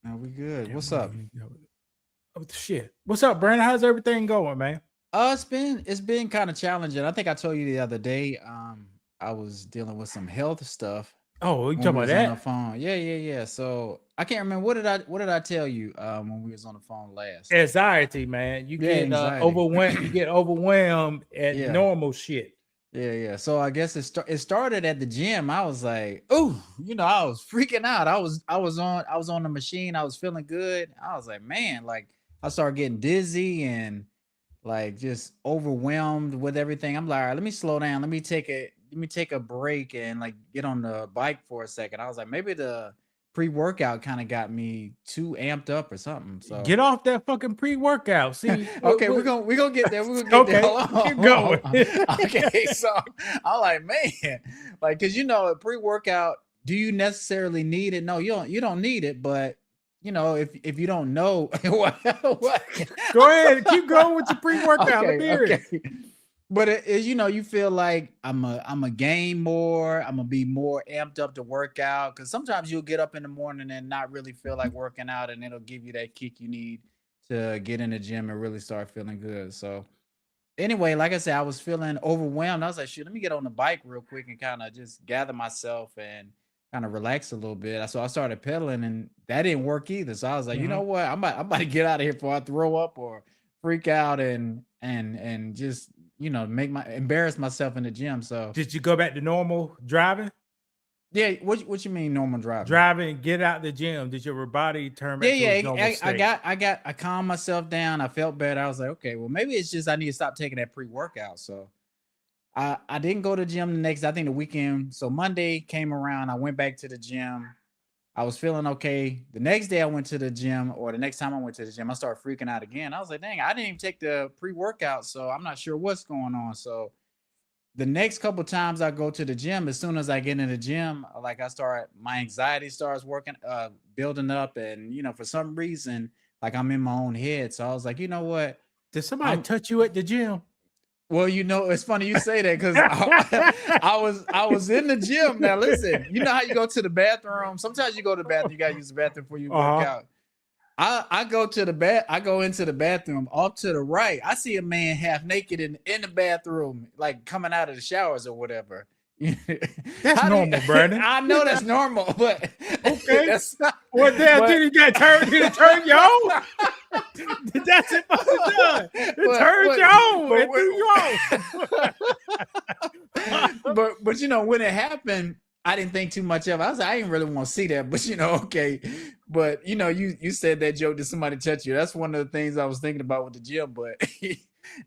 No, we good. Damn, What's where up? you go? Oh, shit. What's up, Brandon? How's everything going, man? It's been kind of challenging. I think I told you the other day. I was dealing with some health stuff Oh, you when talking we about was on the that? phone. Yeah. So I can't remember what did I tell you when we was on the phone last? Anxiety, man. You Yeah, get anxiety. overwhelmed. You get overwhelmed at Yeah. normal shit. Yeah. So I guess it started at the gym. I was like, oh, I was freaking out. I was on the machine. I was feeling good. I was like, man, like I started getting dizzy and like just overwhelmed with everything. I'm like, all right, let me slow down. Let me take a break and like get on the bike for a second. I was like, maybe the pre-workout kind of got me too amped up or something. So Get off that fucking pre-workout. See, okay, we're gonna get there. We're gonna get there. okay, Hold on, keep hold going. on. Okay, so I'm like, man, like, cause a pre-workout, do you necessarily need it? No, you don't need it, but if you don't know what Go ahead, keep going with your pre-workout. Let me okay, hear it. okay. But you feel like I'm a gain more. I'm gonna be more amped up to work out because sometimes you'll get up in the morning and not really feel like working out, and it'll give you that kick you need to get in the gym and really start feeling good. So anyway, like I said, I was feeling overwhelmed. I was like, shoot, let me get on the bike real quick and kind of just gather myself and kind of relax a little bit. So I started pedaling and that didn't work either. So I was like, you know Mhm. what? I'm about to get out of here before I throw up or freak out and just, make my embarrass myself in the gym. So Did you go back to normal driving? yeah, what you mean normal driving? Driving, get out the gym. Did your body turn Yeah, back to its yeah. normal state? I calmed myself down. I felt better. I was like, okay, well, maybe it's just I need to stop taking that pre-workout. So I didn't go to the gym the next. I think the weekend. So Monday came around. I went back to the gym. I was feeling okay. The next day I went to the gym, or the next time I went to the gym, I started freaking out again. I was like, dang, I didn't even take the pre-workout, so I'm not sure what's going on. So the next couple times I go to the gym, as soon as I get in the gym, like my anxiety starts working, building up, and for some reason, like I'm in my own head. So I was like, you know what? Did somebody I'm touch you at the gym? Well, it's funny you say that because I was in the gym. Now, listen, you know how you go to the bathroom. Sometimes you go to the bathroom, you gotta use the bathroom before you work Uh-huh. out. I go into the bathroom off to the right. I see a man half naked in the bathroom, like coming out of the showers or whatever. That's How do you, normal, Brandon. I know that's normal, but Okay. that's not. What damn But did he got turned? Did it turn you on? That's supposed to do. It but turned you but on but and threw you off. but when it happened, I didn't think too much of it. I was like, I didn't really want to see that, but okay. But you said that joke, did somebody touch you? That's one of the things I was thinking about with the gym, but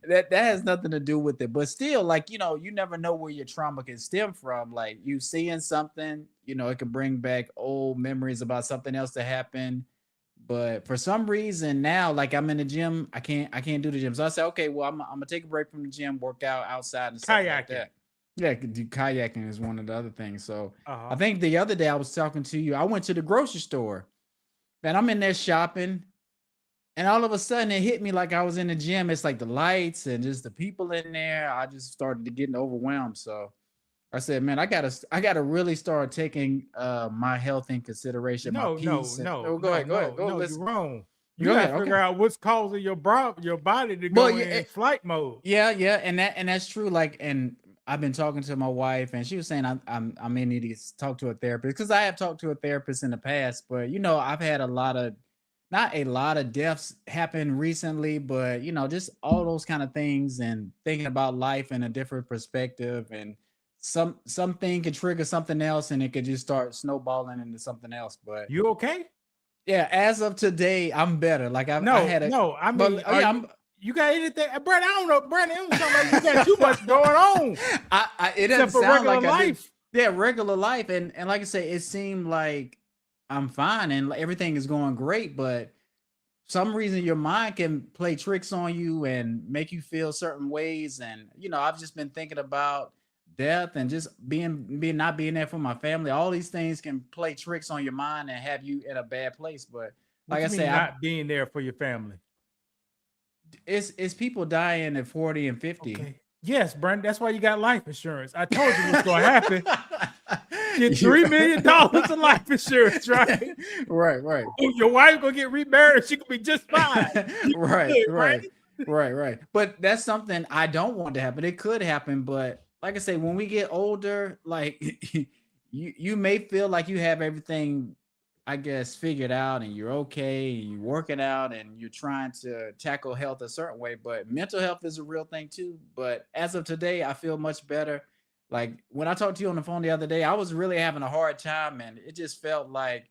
that has nothing to do with it. But still, like, you never know where your trauma can stem from. Like you seeing something, it can bring back old memories about something else that happened. But for some reason now, like I'm in the gym, I can't do the gym. So I said, okay, well, I'm gonna take a break from the gym, work out outside and stuff like Kayaking. that. Yeah, do kayaking is one of the other things. So I Uh-huh. think the other day I was talking to you. I went to the grocery store and I'm in there shopping, and all of a sudden it hit me like I was in the gym. It's like the lights and just the people in there. I just started to getting overwhelmed. So I said, man, I gotta really start taking my health in consideration, my No, no, peace. And no, oh, go no, ahead, go ahead, no, go. no, Let's you're wrong. You go gotta ahead. figure Okay. out what's causing your body to Well, go in flight mode. yeah, and that's true. Like, and I've been talking to my wife, and she was saying I may need to talk to a therapist because I have talked to a therapist in the past, but I've had not a lot of deaths happen recently, but just all those kind of things and thinking about life in a different perspective, and something could trigger something else, and it could just start snowballing into something else. But You okay? yeah, as of today, I'm better. Like I No, had a, no. I mean, but are yeah, you you got anything? Brandon, I don't know. Brandon, it don't sound like you got too much going on it doesn't except for sound regular like I did. life. Yeah, regular life, and like I say, it seemed like I'm fine and like, everything is going great, but some reason your mind can play tricks on you and make you feel certain ways. And I've just been thinking about death and just being not being there for my family. All these things can play tricks on your mind and have you in a bad place. But What like I you say, mean not being there for your family? it's people dying at 40 and 50. Okay. Yes, Brandon. That's why you got life insurance. I told you what's going to happen. get $3 million in life insurance, right? Right. Your wife gonna get remarried, she could be just fine. Right. But that's something I don't want to happen. It could happen, but like I say, when we get older, like you may feel like you have everything, I guess, figured out and you're okay, and you're working out and you're trying to tackle health a certain way, but mental health is a real thing too. But as of today, I feel much better. Like when I talked to you on the phone the other day, I was really having a hard time and it just felt like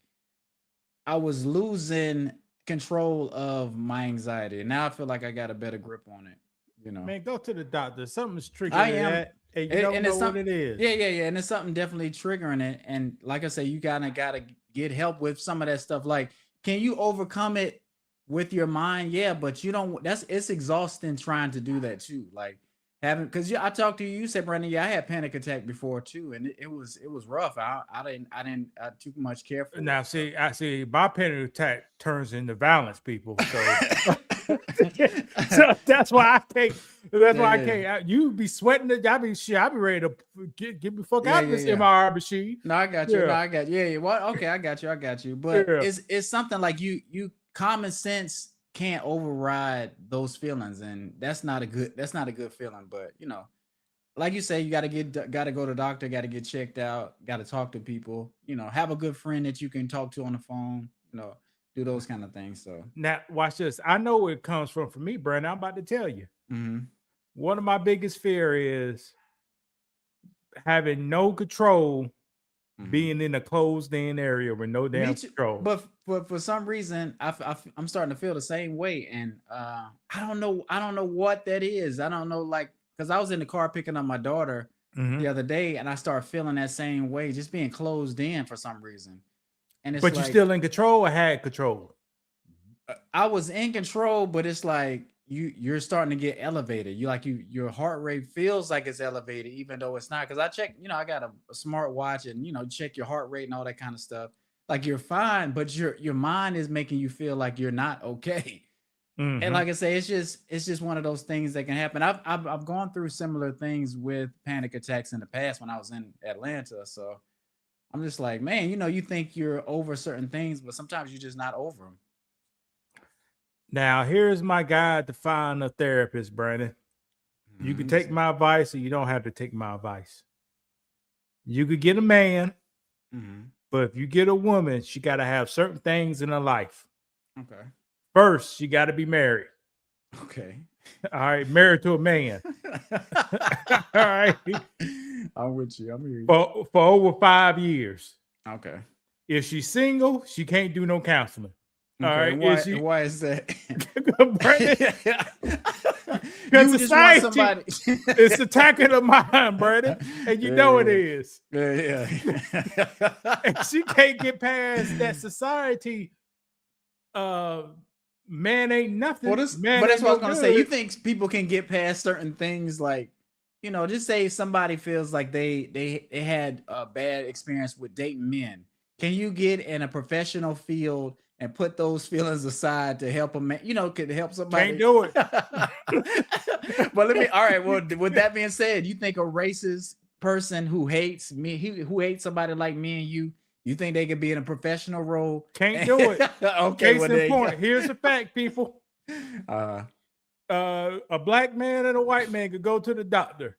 I was losing control of my anxiety. And now I feel like I got a better grip on it, you know. Man, go to the doctor. Something's triggering I am. that. And you don't know what it is. Yeah. And it's something definitely triggering it. And like I say, you gotta get help with some of that stuff. Like, can you overcome it with your mind? Yeah, but you don't. It's exhausting trying to do that too. Like having, because I talked to you. You said, Brandon, yeah, I had panic attack before too, and it was rough. I didn't too much care for. Now, I see. My panic attack turns into violence, people. So. So that's why I take. That's why I can't. You be sweating. I be ready to get me fuck out of this MRI machine. No, I got you. Yeah. No, I got you. Yeah. Well, okay, I got you. But it's something like you common sense can't override those feelings, and that's not a good feeling. But you know, like you say, you got to go to the doctor, got to get checked out, got to talk to people. You know, have a good friend that you can talk to on the phone. You know. Do those kind of things. So now watch this. I know where it comes from for me, Brandon. I'm about to tell you. Mm-hmm. One of my biggest fear is having no control, being in a closed-in area with no damn control. But for some reason, I'm starting to feel the same way, and I don't know what that is. I don't know, like, because I was in the car picking up my daughter the other day, and I started feeling that same way, just being closed in for some reason. And but you're still in control or had control? I was in control, but it's like you're starting to get elevated. Your heart rate feels like it's elevated, even though it's not. Because I check, I got a smart watch, and check your heart rate and all that kind of stuff. Like you're fine, but your mind is making you feel like you're not okay. And like I say, it's just one of those things that can happen. I've gone through similar things with panic attacks in the past when I was in Atlanta. So I'm just like, man, you think you're over certain things, but sometimes you're just not over them. Now, here's my guide to find a therapist, Brandon. You can take my advice or you don't have to take my advice. You could get a man, but if you get a woman, she got to have certain things in her life. Okay. First, she got to be married. Okay. All right, married to a man. All right. I'm with you. I'm here. For over 5 years. Okay. If she's single, she can't do no counseling. Okay. All right. Why is that? Because society is attacking her mind, Brandon. And you know it is. Yeah. And she can't get past that society. Man ain't nothing. But that's what I was going to say. You think people can get past certain things, like, just say somebody feels like they had a bad experience with dating men. Can you get in a professional field and put those feelings aside to help them? Could help somebody. Can't do it. But all right. Well, with that being said, you think a racist person who hates me, who hates somebody like me and you think they could be in a professional role? Can't do it. Okay. Case in point. Here's the fact, people. A black man and a white man could go to the doctor.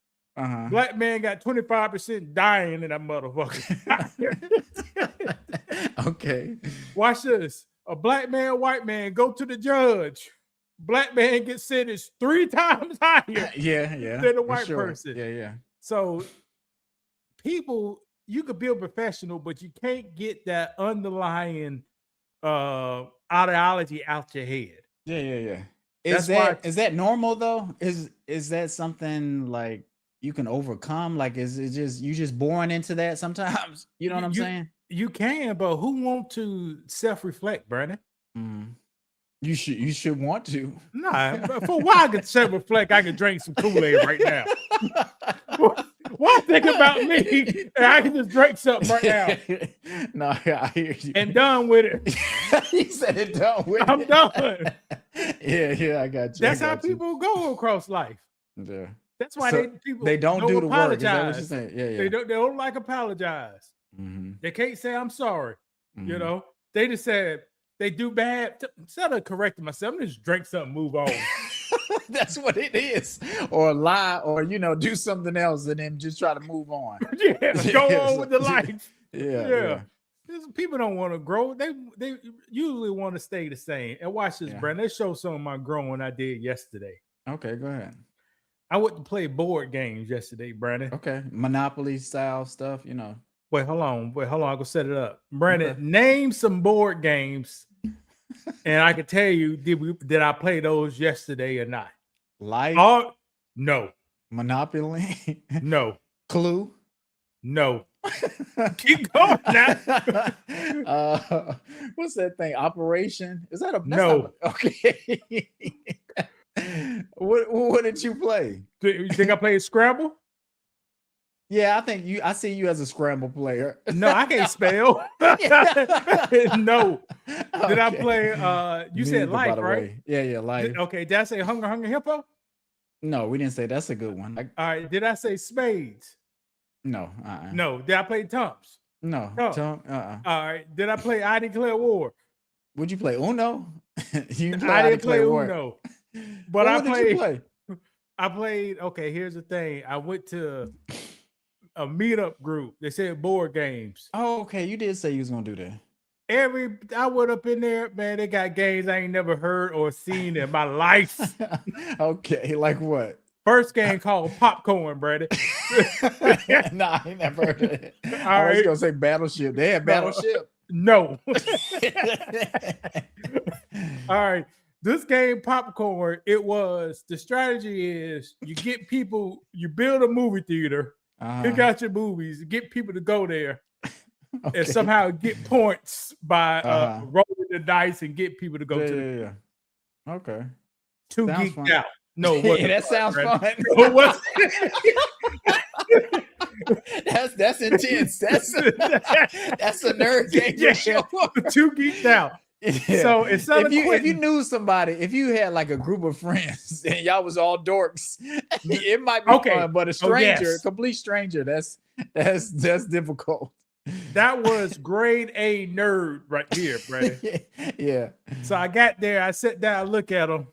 Black man got 25% dying in that motherfucker. Okay. Watch this. A black man, white man go to the judge. Black man gets sentenced 3 times higher than a white person. Yeah. So people, you could be a professional, but you can't get that underlying ideology out your head. Yeah. Is that normal though? Is that something like you can overcome? Like, is it just you just born into that sometimes? You know what I'm saying? You can, but who want to self-reflect, Brandon? You should want to. Nah, for why I can self-reflect, I can drink some Kool-Aid right now. Why think about me and I can just drink something right now? No, I hear you. And done with it. He said it done with it. I'm done. Yeah, I got you. That's how people go across life. Yeah. That's why they don't do the work. Is that what you're saying? Yeah. They don't like apologize. They can't say I'm sorry. You Mhm. know, they just said they do bad. Instead of correcting myself, I'm just drink something, move on. That's what it is. Or lie, or do something else, and then just try to move on. Yeah, go Yeah, on with the life. yeah. People don't want to grow. They usually want to stay the same. And watch this, Yeah. Brandon. Let's show some of my growing I did yesterday. Okay, go ahead. I went to play board games yesterday, Brandon. Okay, Monopoly style stuff. Wait, hold on. I can set it up. Brandon, Okay. name some board games, and I can tell you did I play those yesterday or not? Life, Oh, no, Monopoly, no, Clue. no. Keep going now. What's that thing? Operation? Is that a No. Okay. What did you play? You think I played Scrabble? Yeah, I see you as a Scramble player. No, I can't spell. No. Did I Okay. play you said By Life, the right? way. Yeah, Life. Okay, did I say Hunger Hippo? No, we didn't say that's a good one. All right, did I say Spades? No. No. Did I play Trumps? No. All right, did I play I Declare War? Would you play Uno? You I didn't play War. Uno. But what did you play? I played, okay, here's the thing. I went to a meetup group. They said board games. Oh, okay. You did say you was gonna do that. I went up in there, man. They got games I ain't never heard or seen in my life. Okay, like what? First game called Popcorn, Brady. Nah, I ain't never heard of it. All I was right. gonna say Battleship. They had No. Battleship. No. All right. This game, Popcorn, the strategy is you get people, you build a movie theater, pick out your movies, get people to go there, Okay. and somehow get points by rolling the dice and get people to go to the Yeah. Okay. Too Sounds geeked fun. out. No, it wasn't that sounds Brady. fun. No, it wasn't. That's intense. That's a nerd game. Yeah. For sure. Too geeked out. Yeah. So instead if you quitting, knew somebody, if you had like a group of friends and y'all was all dorks, it might be Okay. fun. But a stranger, yes. complete stranger, that's difficult. that was grade A nerd right here, Brady. Yeah. So I got there, I sat down, look at him,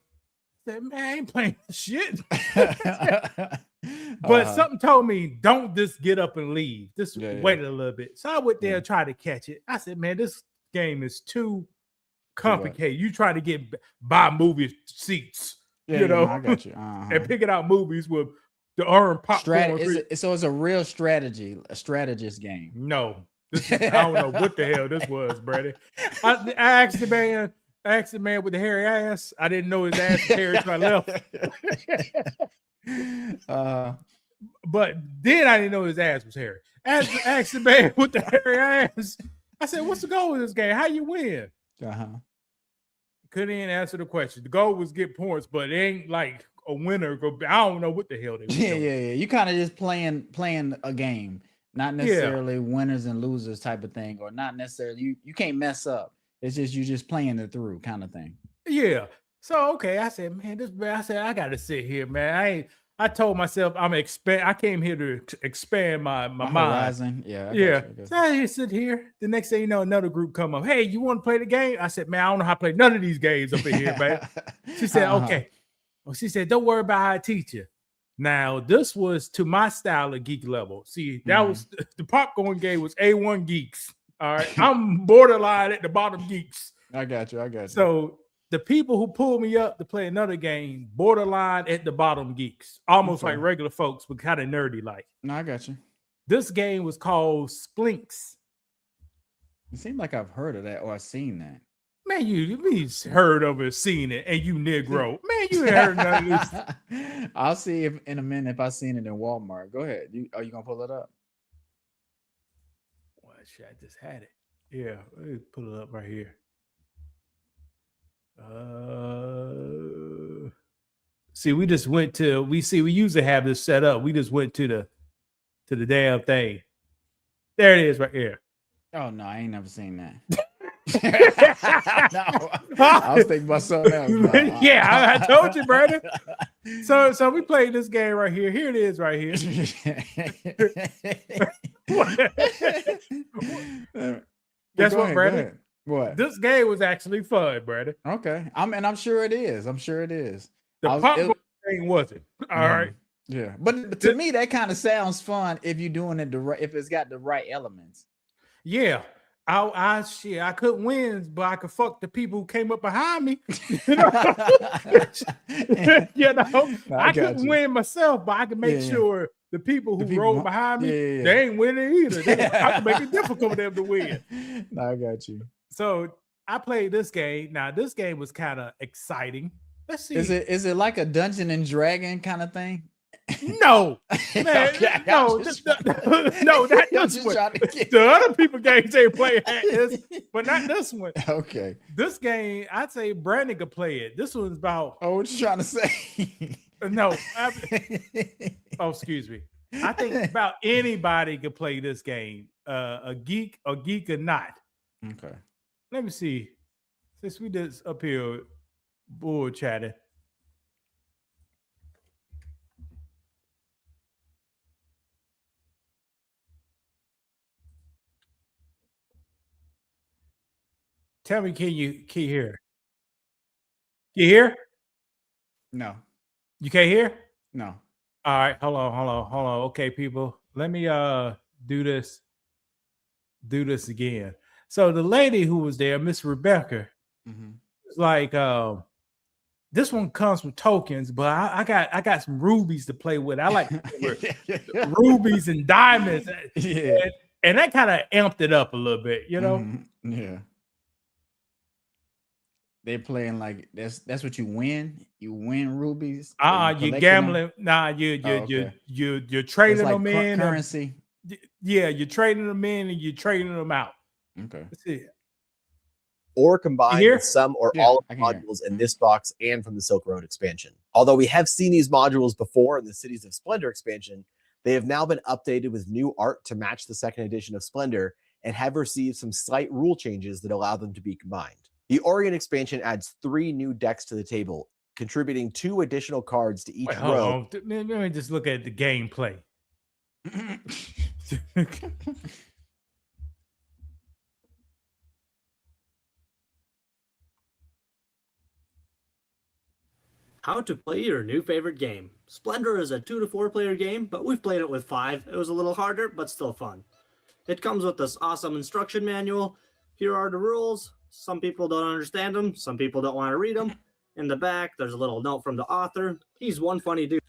said, man, I ain't playing shit. But something told me, don't just get up and leave. Just wait a little bit. So I went there and tried to catch it. I said, man, this game is too complicated. You try to buy movie seats, I got you. and picking out movies with the earn popcorn. So it's a real strategist game. No, I don't know what the hell this was, Brady. I asked the man with the hairy ass. I didn't know his ass was hairy until I left. But then I didn't know his ass was hairy. Asked the man with the hairy ass. I said, "What's the goal of this game? How you win?" Couldn't even answer the question. The goal was get points, but it ain't like a winner. I don't know what the hell they were doing. Yeah. You kind of just playing a game, not necessarily winners and losers type of thing, or not necessarily you can't mess up. It's just you just playing it through kind of thing. Yeah. So okay, I said, man, I gotta sit here, man. I told myself I came here to expand my mind. Horizon. Yeah. So I sit here. The next thing you know, another group come up. Hey, you want to play the game? I said, man, I don't know how to play none of these games up in here, man. She said, okay. Well, she said, don't worry about how I teach you. Now, this was to my style of geek level. See, that was the popcorn game was A1 geeks. All right. I'm borderline at the bottom geeks. I got you. So the people who pulled me up to play another game, borderline at the bottom geeks, almost like regular folks, but kind of nerdy like. No, I got you. This game was called Splinks. It seems like I've heard of that or I've seen that. Man, you heard of it, seen it, and you Negro. Man, you ain't heard none of this. I'll see if in a minute if I've seen it in Walmart. Go ahead. Are you gonna pull it up? Well, shit, I just had it. Yeah, let me pull it up right here. See, we usually have this set up. We just went to the damn thing. There it is right here. Oh no, I ain't never seen that. No, I was thinking about something else. No. Yeah, I told you, brother. So we played this game right here. Here it is right here. Guess Go what, ahead, Brandon? go ahead. What? This game was actually fun, Brandon. Okay. I'm sure it is. I'm sure it is. The I was, popcorn it, thing wasn't. All right. yeah, but to me that kind of sounds fun if you're doing it the right, if it's got the right elements. Yeah. I couldn't win, but I could fuck the people who came up behind me. You know, I couldn't win myself, but I could make sure the people who rolled behind me, they ain't winning either. I can make it difficult for them to win. No, I got you. So I played this game. Now this game was kind of exciting. Let's see. Is it like a Dungeon and Dragon kind of thing? No, man, Okay, no, no, not this one. The other people games they play at this, but not this one. Okay, this game, I'd say Brandon could play it. This one's about. Oh, what you trying to say? No, oh, excuse me. I think about anybody could play this game. A geek or not. Okay. Let me see. Since we just up here bull chatting. Tell me, can you hear? You hear? No. You can't hear? No. All right, hold on. Okay, people, let me do this again. So the lady who was there, Miss Rebecca, like this one comes with tokens, but I got some rubies to play with. I like rubies and diamonds, and that kind of amped it up a little bit, you know. Yeah. They're playing like that's what you win. You win rubies. You're gambling. Nah, you're trading like them in currency. Yeah, you're trading them in and you're trading them out. Okay. Let's see. Or combined with some or all of the modules in this box and from the Silk Road expansion. Although we have seen these modules before in the Cities of Splendor expansion, they have now been updated with new art to match the second edition of Splendor and have received some slight rule changes that allow them to be combined. The Orient expansion adds 3 new decks to the table, contributing 2 additional cards to each row. Let me just look at the gameplay. How to play your new favorite game. Splendor is a 2 to 4 player game, but we've played it with 5. It was a little harder, but still fun. It comes with this awesome instruction manual. Here are the rules. Some people don't understand them. Some people don't want to read them. In the back, there's a little note from the author. He's one funny dude.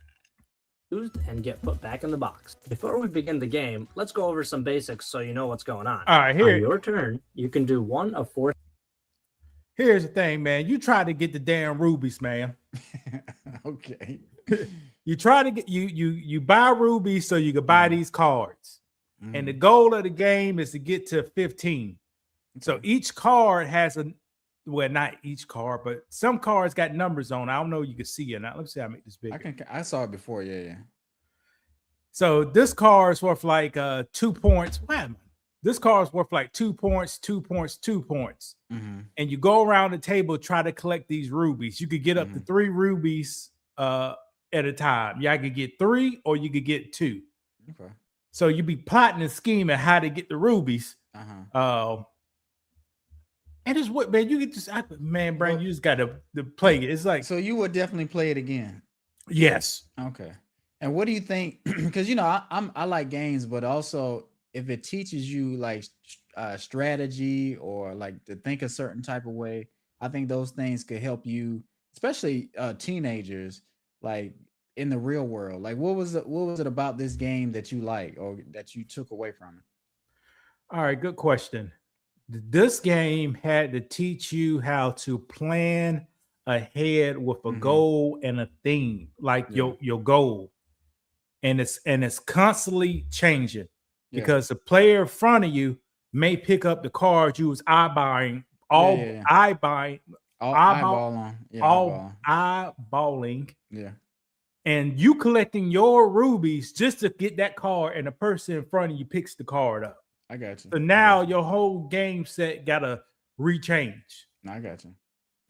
And get put back in the box. Before we begin the game, let's go over some basics so you know what's going on. All right, here. On your turn, you can do 1 of 4. Here's the thing, man. You try to get the damn rubies, man. Okay. You try to get you buy rubies so you can buy these cards. And the goal of the game is to get to 15. So each card has not each card, but some cards got numbers on. I don't know if you can see it. Now, let me see how I make this bigger. I saw it before, yeah. So this card is worth like 2 points. This card is worth like 2 points, 2 points, 2 points. And you go around the table, try to collect these rubies. You could get up to 3 rubies at a time. Yeah, I could get 3 or you could get 2. Okay. So you be plotting and scheming how to get the rubies. And it's what, man, you get this, man, Brian, you just got to play it. It's like, so you would definitely play it again. Yes. Okay. And what do you think? Because I like games, but also if it teaches you like strategy or like to think a certain type of way, I think those things could help you, especially teenagers, like in the real world. Like what was it about this game that you like or that you took away from it? All right, good question. This game had to teach you how to plan ahead with a goal and a theme, like your goal. And it's constantly changing because the player in front of you may pick up the cards you was eyeballing, eyeballing. Yeah. And you collecting your rubies just to get that card, and the person in front of you picks the card up. I got you. So now your whole game set gotta rechange. I got you.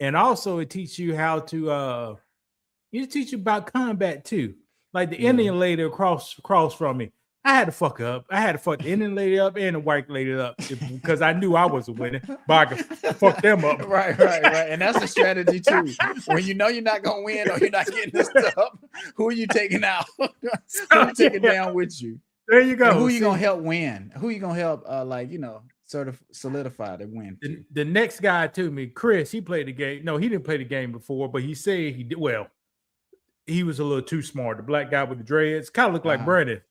And also it teaches you how to teach you about combat too. Like the Indian lady across from me, I had to fuck up. I had to fuck the Indian lady up and the white lady up because I knew I wasn't winning. But I could fuck them up. Right. And that's a strategy too. When you know you're not gonna win or you're not getting this stuff, who are you taking out? Who you taking down with you? There you go. And who you gonna help win? Who you gonna help? Sort of solidify the win. The next guy to me, Chris, he played the game. No, he didn't play the game before, but he said he did well. He was a little too smart. The black guy with the dreads kind of looked like Brandon.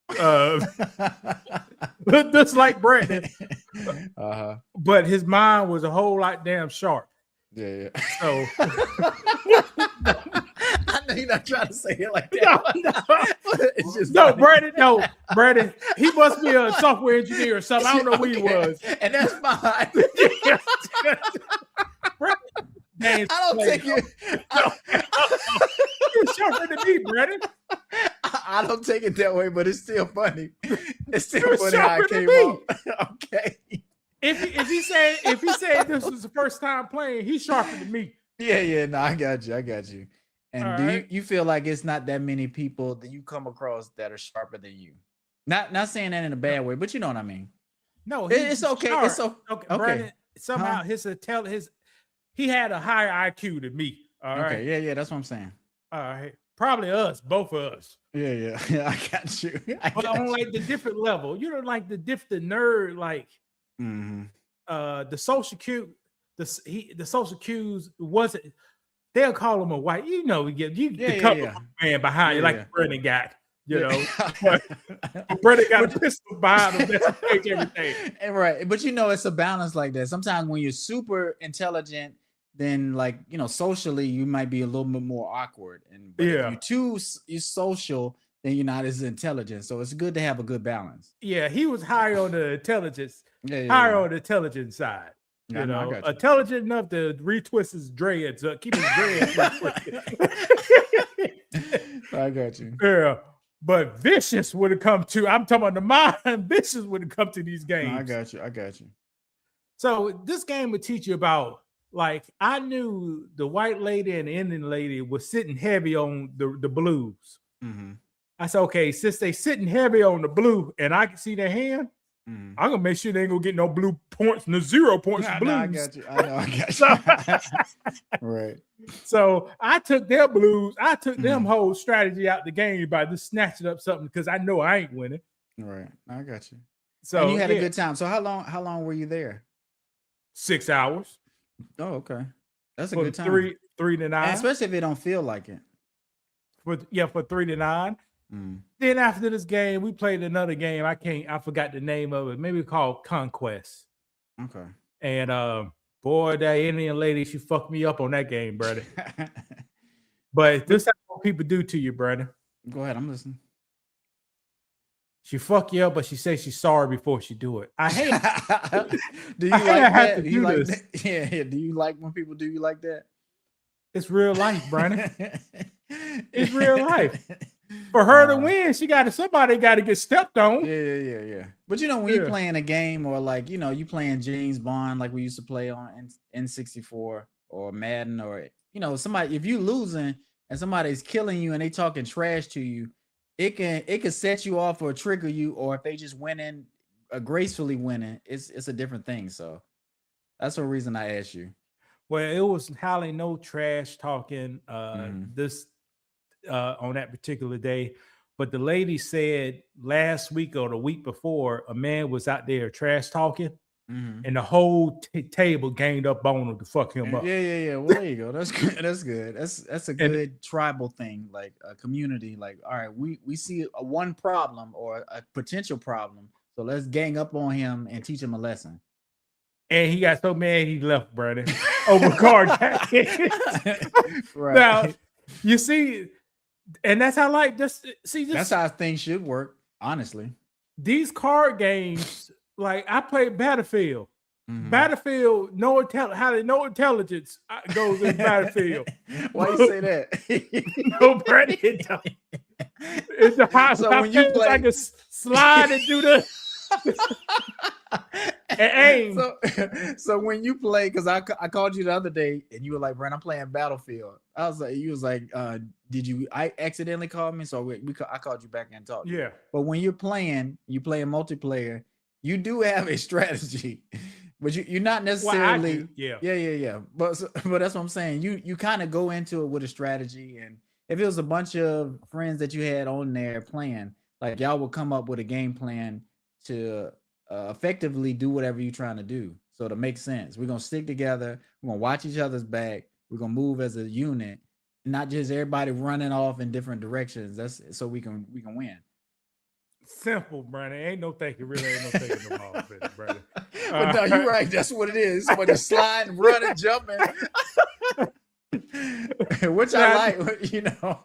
Just like Brandon. But his mind was a whole lot damn sharp. Yeah. So I know you're not trying to say it like that. It's just Brandon. He must be a software engineer or something. I don't know who he was. And that's fine. I don't take it. You're sharper than me, Brandon. I don't take it that way, but it's still funny. It's still You're funny how it came up. Okay. If he said this was the first time playing, he's sharper than me. Yeah. No, I got you. And All do right. you feel like it's not that many people that you come across that are sharper than you? Not saying that in a bad way, but you know what I mean. No, it's okay. sharp. It's okay. Brandon, somehow he had a higher IQ than me. All right. Okay. Yeah. That's what I'm saying. All right. Probably us, both of us. Yeah. I got you. But on like the different level, you know, like the nerd, like the social cue, the social cues wasn't. They'll call him a white. You know, the cover man behind you, like Brennan got. You know, Brennan got a pistol behind him. That's fake everything. Right, but you know, it's a balance like that. Sometimes when you're super intelligent, then like socially, you might be a little bit more awkward. And if you're social, then you're not as intelligent. So it's good to have a good balance. Yeah, he was higher on the intelligence, on the intelligence side. You know, intelligent enough to retwist his dreads, keep his dreads I got you. Yeah, but vicious would have come to. I'm talking about the mind. Vicious would have come to these games. No, I got you. So this game would teach you about. Like I knew the white lady and the Indian lady was sitting heavy on the blues. I said, okay, since they sitting heavy on the blue and I can see their hand, I'm gonna make sure they ain't gonna get no blue points, no 0 points for blues. I got you. I got you. Right. So I took their blues, I took them whole strategy out the game by just snatching up something because I know I ain't winning. Right. I got you. So and you had a good time. So how long were you there? 6 hours. Oh, okay. That's a good time. 3 to 9. And especially if it don't feel like it. For 3 to 9. Then after this game, we played another game. I forgot the name of it. Maybe called Conquest. Okay. And boy, that Indian lady, she fucked me up on that game, brother. But this is what people do to you, brother. Go ahead, I'm listening. She fuck you up, but she says she's sorry before she do it. I hate it. Do you like that? Do you like that? Yeah. Do you like when people do you like that? It's real life, Brandon. It's real life. For her to win, somebody got to get stepped on. Yeah. But when you're playing a game or like, you playing James Bond, like we used to play on N64 or Madden or, somebody, if you losing and somebody's killing you and they talking trash to you, it can set you off or trigger you, or if they just winning, gracefully winning, it's a different thing. So that's the reason I asked you. Well, it was highly no trash talking this on that particular day, but the lady said last week or the week before a man was out there trash talking, and the whole table ganged up on him to fuck him up. Yeah. Well, there you go. That's good. That's good. That's a good tribal thing, like a community. Like, all right, we see one problem or a potential problem, so let's gang up on him and teach him a lesson. And he got so mad he left, brother, over card game. Right. Now, you see, and that's how that's how things should work, honestly. These card games, like I played Battlefield. Battlefield, no intelligence goes in Battlefield. Why you say that? No, Brandon. It's the high. So when you play, I can slide and do the. aim. So when you play, because I called you the other day and you were like, Brent, I'm playing Battlefield. I was like, you was like, I accidentally called me, so I called you back and talked. Yeah. But when you're playing multiplayer, you do have a strategy, but you're not necessarily. Yeah. But that's what I'm saying. You kind of go into it with a strategy, and if it was a bunch of friends that you had on there playing, like y'all would come up with a game plan to effectively do whatever you're trying to do. So to make sense, we're gonna stick together. We're gonna watch each other's back. We're gonna move as a unit, not just everybody running off in different directions. That's so we can win. Simple, Brandon. Ain't no thinking. Really ain't no thinking no more, Brandon. But no, you're right. That's what it is. Somebody sliding, running, jumping. Which I like, you know.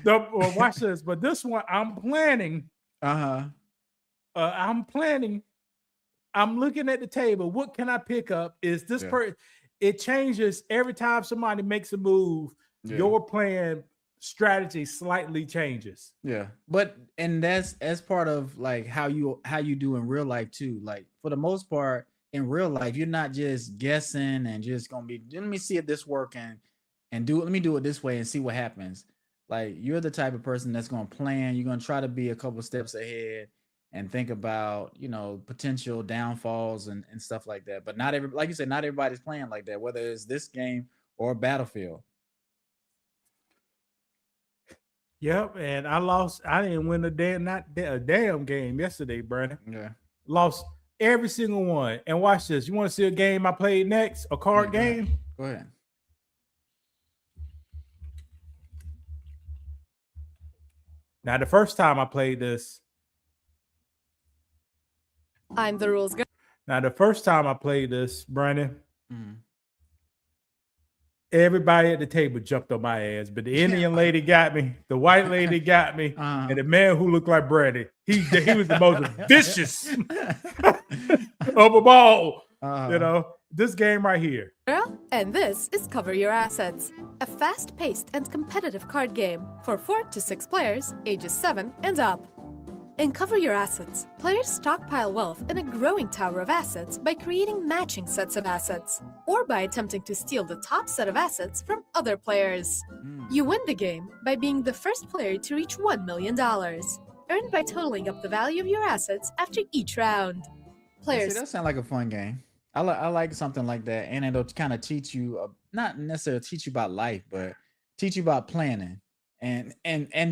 Well, watch this. But this one, I'm planning. I'm looking at the table. What can I pick up? Is this person? It changes every time somebody makes a move. Yeah. Your plan strategy slightly changes. Yeah, and that's as part of like how you do in real life too. Like for the most part in real life, you're not just guessing and just gonna be. Let me see if this working, and let me do it this way and see what happens. Like you're the type of person that's gonna plan. You're gonna try to be a couple steps ahead and think about, you know, potential downfalls and stuff like that. But like you said, not everybody's playing like that, whether it's this game or Battlefield. Yep, and I lost. I didn't win a damn game yesterday, Brandon. Yeah, lost every single one. And watch this. You want to see a game I played next? A card game? Go ahead. Now, the first time I played this, I'm the rules girl. Now, the first time I played this, Brandon, everybody at the table jumped on my ass, but the Indian lady got me, the white lady got me, and the man who looked like Brandon, he was the most vicious of them all. You know, this game right here. And this is Cover Your Assets, a fast-paced and competitive card game for 4 to 6 players, ages 7 and up. In Cover Your Assets, players stockpile wealth in a growing tower of assets by creating matching sets of assets, or by attempting to steal the top set of assets from other players. You win the game by being the first player to reach $1 million, earned by totaling up the value of your assets after each round. Players. See, that sounds like a fun game. I like something like that, and it'll kind of teach you, not necessarily teach you about life, but teach you about planning. And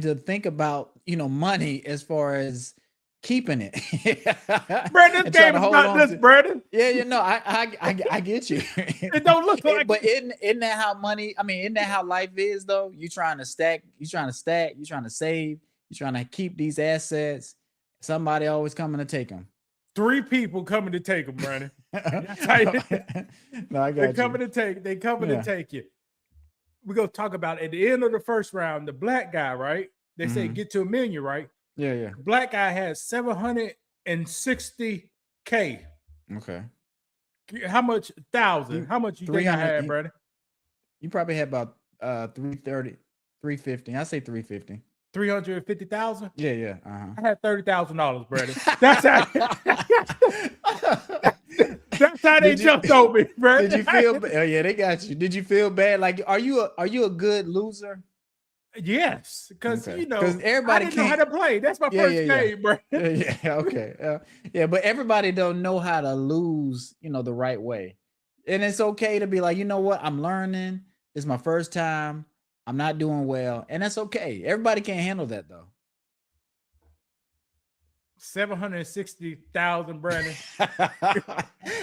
to think about, you know, money as far as keeping it. Brandon, game is not this, Brandon. Yeah, you know, I get you. It don't look like, but isn't that how money? I mean, isn't that how life is though? You're trying to stack, you're trying to save, you're trying to keep these assets. Somebody always coming to take them. 3 people coming to take them, Brandon. No, I got They're coming to take. They coming to take you. We're going to talk about at the end of the first round, the black guy, right? They say get to $1 million, right? Yeah. The black guy has 760K. Okay. How much? 1,000. How much you think I had, Brandon? You probably had about 330, 350. I say 350. 350,000? Yeah. I had $30,000, Brandon. That's how they jumped over me, bro. Did you feel? Oh yeah, they got you. Did you feel bad? Like, are you a good loser? Yes, because you know, everybody I didn't know how to play. That's my first game, bro. Yeah, okay, yeah, but everybody don't know how to lose, you know, the right way, and it's okay to be like, you know what, I'm learning. It's my first time. I'm not doing well, and that's okay. Everybody can't handle that though. 760,000, Brandon.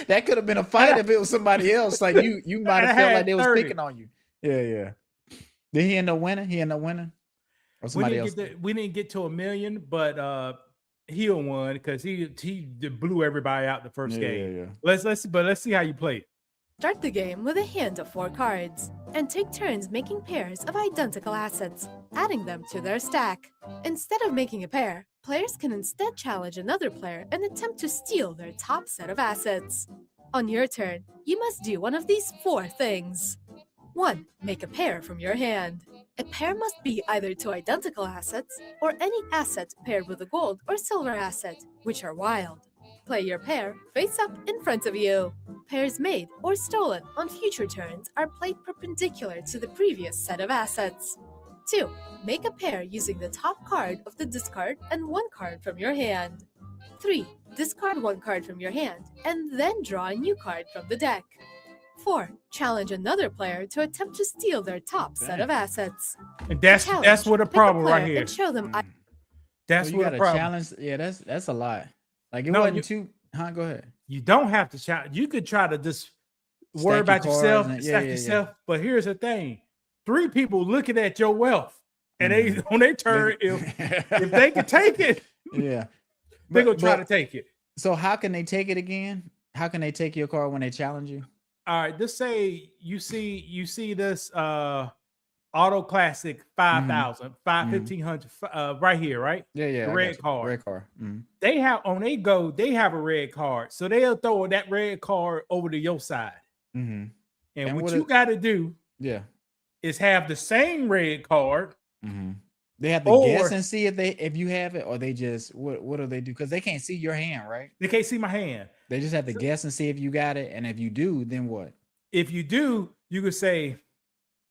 That could have been a fight if it was somebody else. Like you might have felt like they was picking on you. Yeah. Did he end up winning? Or somebody else? We didn't get to $1 million, but he won because he blew everybody out the first game. Yeah. Let's see how you play it. Start the game with a hand of 4 cards and take turns making pairs of identical assets, adding them to their stack. Instead of making a pair, players can instead challenge another player and attempt to steal their top set of assets. On your turn, you must do one of these 4 things. 1. Make a pair from your hand. A pair must be either 2 identical assets or any asset paired with a gold or silver asset, which are wild. Play your pair face up in front of you. Pairs made or stolen on future turns are played perpendicular to the previous set of assets. 2. Make a pair using the top card of the discard and one card from your hand. 3. Discard one card from your hand and then draw a new card from the deck. 4. Challenge another player to attempt to steal their top set of assets. And that's what a Pick problem player right here. and show them That's So you what got a a problem. challenge. Yeah, that's a lot. Like it No, wasn't you- too. Huh? Go ahead. You don't have to challenge. You could try to just Stack worry your about cards yourself, and- yeah, stack yeah, yeah. yourself. But here's the thing: 3 people looking at your wealth, and they on their turn, if they can take it, yeah, they're gonna But- try but- to take it. So how can they take it again? How can they take your card when they challenge you? All right, just say you see this auto classic 5,000, 1500 right here, right? Yeah, yeah. The I red got you. card. Red card. Mhm. They have on they go, they have a red card. So they'll throw that red card over to your side. Mhm. And, And what what you if- got to do Yeah. is have the same red card. Mhm. They have to Or- guess and see if you have it, or they just what do they do? Because they can't see your hand, right? They can't see my hand. They just have to guess and see if you got it, and if you do, then what? If you do, you could say,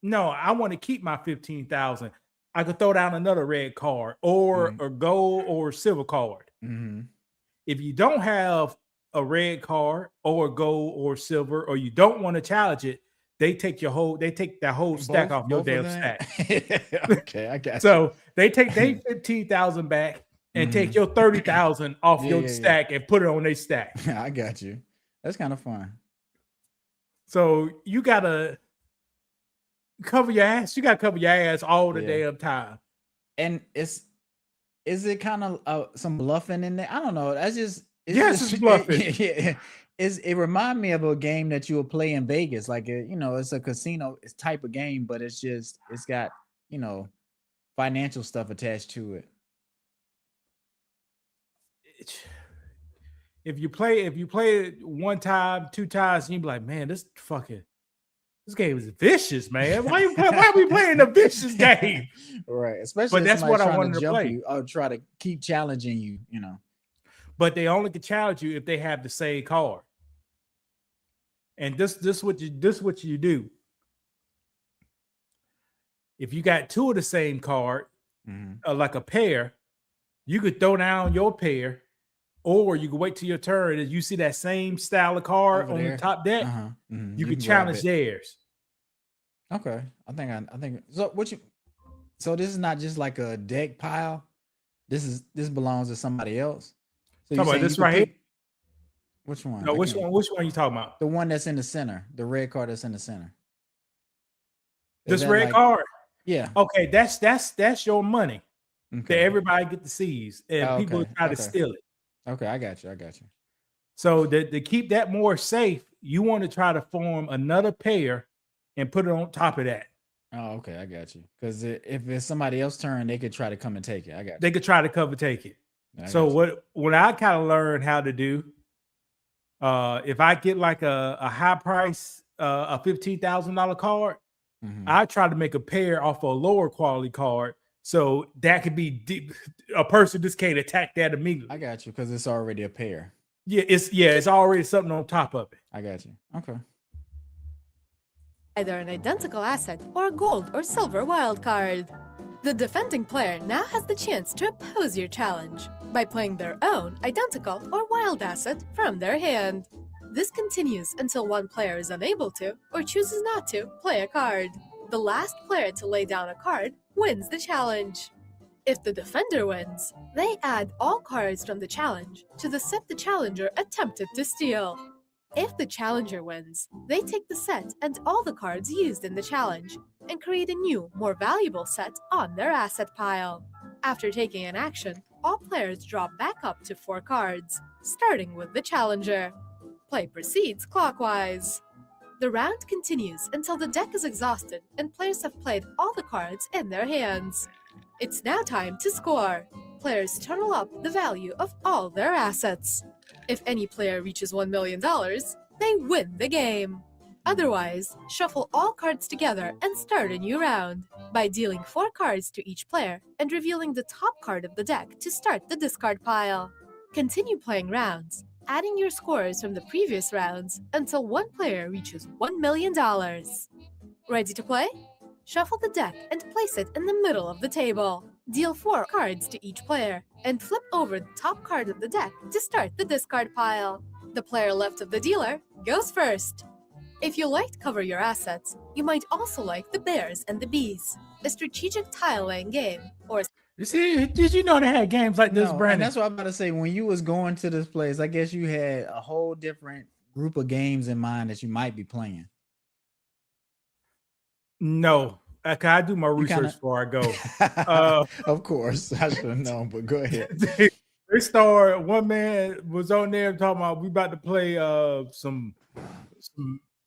no, I want to keep my 15,000. I could throw down another red card or a gold or silver card. Mm-hmm. If you don't have a red card or gold or silver, or you don't want to challenge it, they take that whole stack off your damn stack. Okay, I got you. So they take their 15,000 back and take your 30,000 off Yeah, your yeah, yeah. stack and put it on their stack. I got you. That's kind of fun. So you gotta cover your ass. You gotta cover your ass all the Yeah. damn time. And is it kind of some bluffing in there? I don't know. That's just Yes, it's bluffing. Yeah. It remind me of a game that you will play in Vegas, like it's a casino type of game, but it's got financial stuff attached to it. If you play it 1 time, 2 times, and you be like, man, this game is vicious, man. Why are we playing a vicious game? Right, especially But if that's somebody's what I trying wanted to jump play. you or try to keep challenging you. But they only can challenge you if they have the same card. And this what you do. If you got 2 of the same card, like a pair, you could throw down your pair, or you could wait till your turn and you see that same style of card Over on there. the top deck. You could can grab challenge it. theirs. Okay, I think so. So this is not just like a deck pile. This belongs to somebody else. So Talk about saying this you could right here. pick- Which one? No, I which can't- one? Which one are you talking about? The one that's in the center, the red card that's in the center. Is This that red like- card. Yeah. Okay, that's your money that Okay. everybody get to seize, and Oh, people okay, try to okay. steal it. Okay, I got you. So to keep that more safe, you want to try to form another pair and put it on top of that. Oh, okay, I got you. Because if it's somebody else's turn, they could try to come and take it. I got you. They could try to cover take it. I So got you. what I kind of learned how to do, if I get like a high price, a $15,000 card, Mhm. I try to make a pair off a lower quality card, so that could be a person just can't attack that immediately. I got you because it's already a pair. It's already something on top of it. I got you. Okay. either an identical asset or a gold or silver wildcard. The defending player now has the chance to oppose your challenge by playing their own identical or wild asset from their hand. This continues until one player is unable to or chooses not to play a card. The last player to lay down a card wins the challenge. If the defender wins, they add all cards from the challenge to the set the challenger attempted to steal. If the challenger wins, they take the set and all the cards used in the challenge and create a new, more valuable set on their asset pile. After taking an action, all players draw back up to 4 cards, starting with the challenger. Play proceeds clockwise. The round continues until the deck is exhausted and players have played all the cards in their hands. It's now time to score. Players total up the value of all their assets. If any player reaches $1 million, they win the game. Otherwise, shuffle all cards together and start a new round by dealing 4 cards to each player and revealing the top card of the deck to start the discard pile. Continue playing rounds adding your scores from the previous rounds until one player reaches $1 million. Ready to play? Shuffle the deck and place it in the middle of the table. Deal 4 cards to each player and flip over the top card of the deck to start the discard pile. The player left of the dealer goes first. If you liked Cover Your Assets, you might also like The Bears and the Bees, a strategic tile-laying game, or You see, did you know they had games like this, No, and Brandon? that's what I'm about to say. When you was going to this place, I guess you had a whole different group of games in mind that you might be playing. No, I do my research before I go. Of course, I should have known, but go ahead. They started. One man was on there talking about we about to play some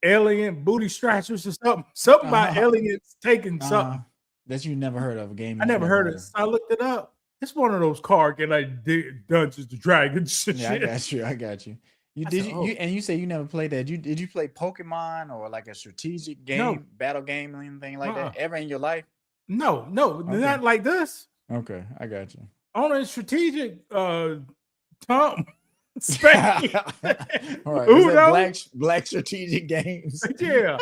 alien booty scratchers or something about aliens taking something that you never heard of a game. I never heard it. I looked it up. It's one of those card games like Dungeons and Dragons. Yeah, I got you. You say you never played that. Did you play Pokemon or like a strategic game, battle game, or anything like that ever in your life? No, not like this. Okay, I got you. On a strategic Tom. All right, black strategic games. Yeah.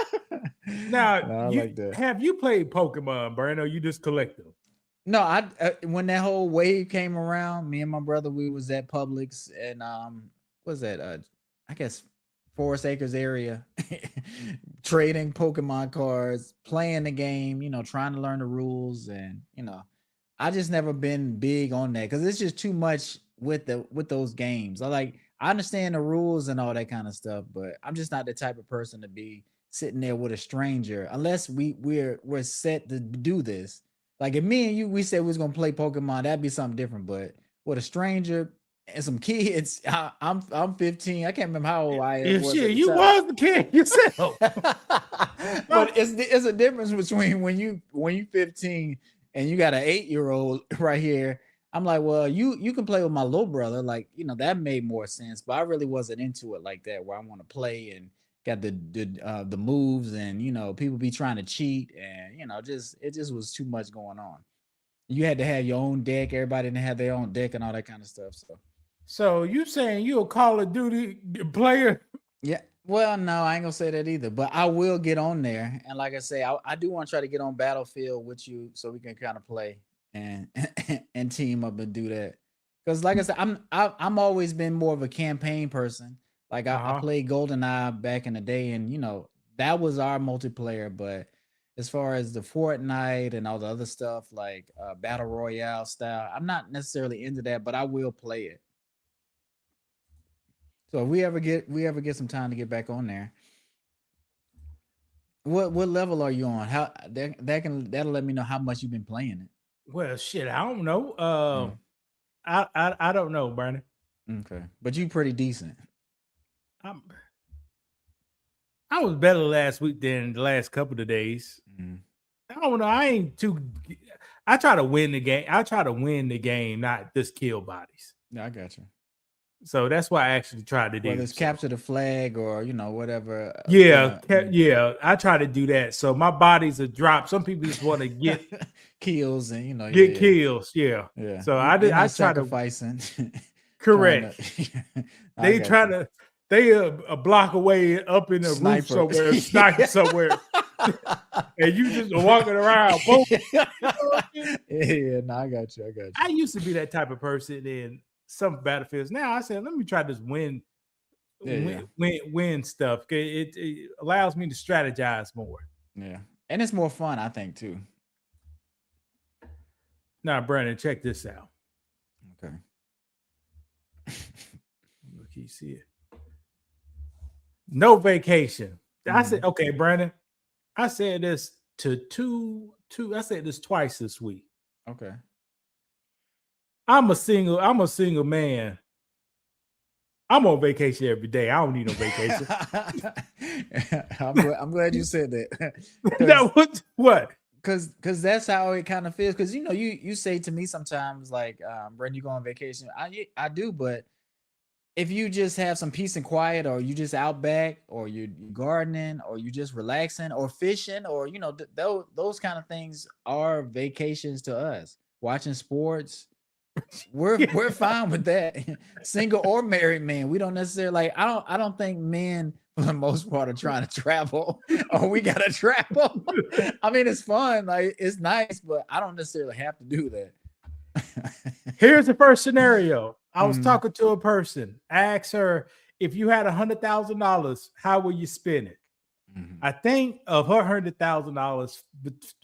Now, like that. Have you played Pokemon, Brian, or you just collect them? No, I when that whole wave came around, me and my brother, we was at Publix and what's that? I guess Forest Acres area, trading Pokemon cards, playing the game, trying to learn the rules, and I just never been big on that because it's just too much with those games. I understand the rules and all that kind of stuff, but I'm just not the type of person to be sitting there with a stranger unless we're set to do this. Like if me and you, we said we was gonna play Pokemon, that'd be something different. But with a stranger and some kids, I'm 15. I can't remember how old I am. You was the kid yourself. But it's a difference between when you 15 and you got an 8-year-old right here. I'm like, well, you can play with my little brother, that made more sense. But I really wasn't into it like that, where I want to play and got the moves, and people be trying to cheat, and it just was too much going on. You had to have your own deck. Everybody didn't have their own deck and all that kind of stuff. So you saying you a Call of Duty player? Yeah. Well, no, I ain't gonna say that either. But I will get on there, and like I say, I do want to try to get on Battlefield with you so we can kind of play and and team up and do that. Because like I said, I'm always been more of a campaign person. Like I played GoldenEye back in the day, and that was our multiplayer. But as far as the Fortnite and all the other stuff, like Battle Royale style, I'm not necessarily into that, but I will play it. So if we ever get some time to get back on there, what level are you on? How that'll let me know how much you've been playing it. Well, shit, I don't know. I don't know, Bernie. Okay, but you pretty decent. I was better last week than the last couple of days. I don't know. I ain't too. I try to win the game. I try to win the game, not just kill bodies. Yeah, I got you. So that's why I actually tried to do. Whether it's capture the flag or whatever. Yeah, yeah. I try to do that. So my bodies are dropped. Some people just want to get kills and get kills. Yeah. So I try sacrificing. Correct. They try to. They a block away up in the roof somewhere, sniping somewhere, and you just walking around. Yeah, no, I got you. I used to be that type of person in some battlefields. Now I said, let me try this win stuff. It allows me to strategize more. Yeah, and it's more fun, I think, too. Now, Brandon, check this out. Okay. Look, you see it. No vacation. I said, okay, Brandon. I said this to two. I said this twice this week. Okay. I'm a single man. I'm on vacation every day. I don't need no vacation. I'm glad you said that. That what? Because that's how it kind of feels. Because you say to me sometimes like, Brandon, you go on vacation. I do, but if you just have some peace and quiet, or you just out back, or you're gardening, or you just relaxing, or fishing, or those kind of things are vacations to us. Watching sports, we're fine with that. Single or married men. We don't necessarily like. I don't think men for the most part are trying to travel. Oh, we gotta travel. I mean, it's fun. Like it's nice, but I don't necessarily have to do that. Here's the first scenario. I was talking to a person. I asked her, if you had $100,000, how will you spend it? I think of her $100,000,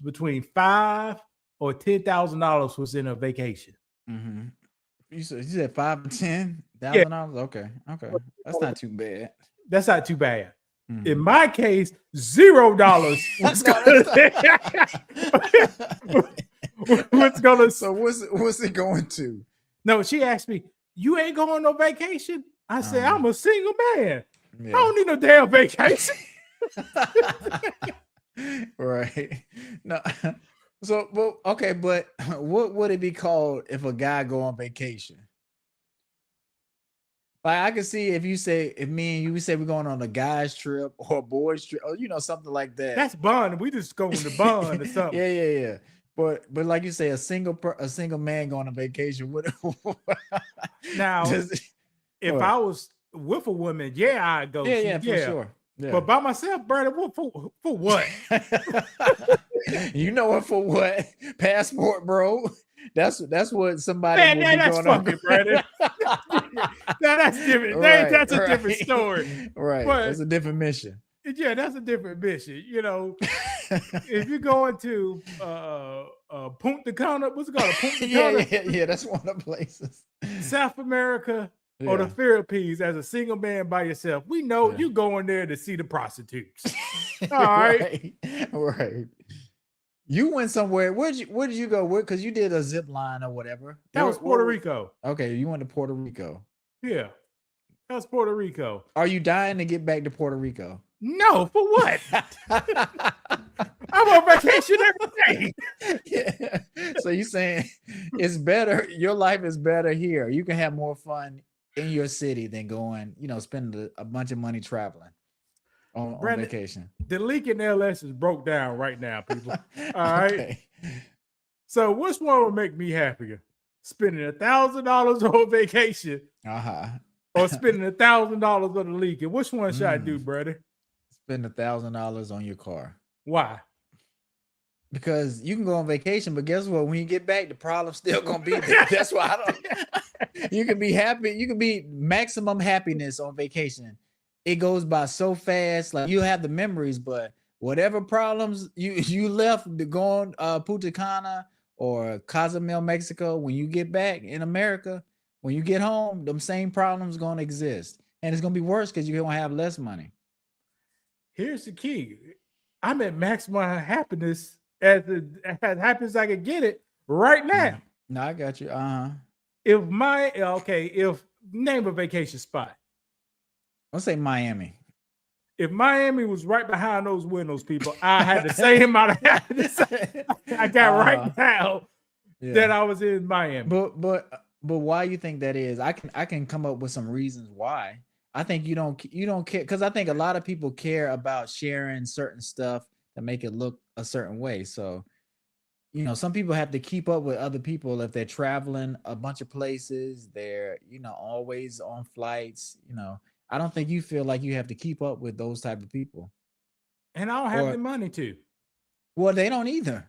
between $5,000 or $10,000 was in a vacation. You said $5,000 and $10,000. Okay, that's not too bad. That's not too bad. In my case, $0 was gonna. So what's it going to? No, she asked me, "You ain't going on vacation?" I said, "I'm a single man. I don't need no damn vacation." Right. No. So, well, okay, but what would it be called if a guy go on vacation? Like I can see if me and you say we're going on a guy's trip or a boys trip, or something like that. That's bond. We just going to bond or something. Yeah. But like you say, a single man going on vacation. What? Now, if I was with a woman, I'd go. Yeah, for sure. Yeah. But by myself, brother, for what? You know what? For what? Passport, bro. That's what somebody. Man, that's fucking, brother. That's different. That's a different story. Right. But it's a different mission. Yeah, that's a different mission. If you're going to Punta Cana, what's it called? Punta Cana? Yeah, that's one of the places. South America or the Philippines as a single man by yourself. We know you going there to see the prostitutes. All right. Right. You went somewhere. Where did you go? Because you did a zip line or whatever. That was Puerto Rico. Okay, you went to Puerto Rico. Yeah, that was Puerto Rico. Are you dying to get back to Puerto Rico? No, for what? I'm on vacation every day. Yeah. So you saying it's better, your life is better here. You can have more fun in your city than going, spending a bunch of money traveling on vacation. The leak in LS is broke down right now, people. All right. So which one would make me happier? Spending $1,000 on vacation or spending $1,000 on the leak? And which one should I do, brother? Spend $1,000 on your car. Why? Because you can go on vacation, but guess what? When you get back, the problem's still gonna be there. That's why you can be happy. You can be maximum happiness on vacation. It goes by so fast. Like you have the memories, but whatever problems you left to go on Punta Cana or Cozumel, Mexico, when you get back in America, when you get home, them same problems gonna exist, and it's gonna be worse because you're gonna have less money. Here's the key. I'm at maximum happiness as happy as I can get it right now. No, I got you. If name a vacation spot. Let's say Miami. If Miami was right behind those windows, people, I had the same amount of happiness I got right now that I was in Miami. But why you think that is? I can come up with some reasons why. I think you don't care, because I think a lot of people care about sharing certain stuff to make it look a certain way. So, some people have to keep up with other people if they're traveling a bunch of places. They're always on flights. I don't think you feel like you have to keep up with those type of people. And I don't have the money to. Well, they don't either.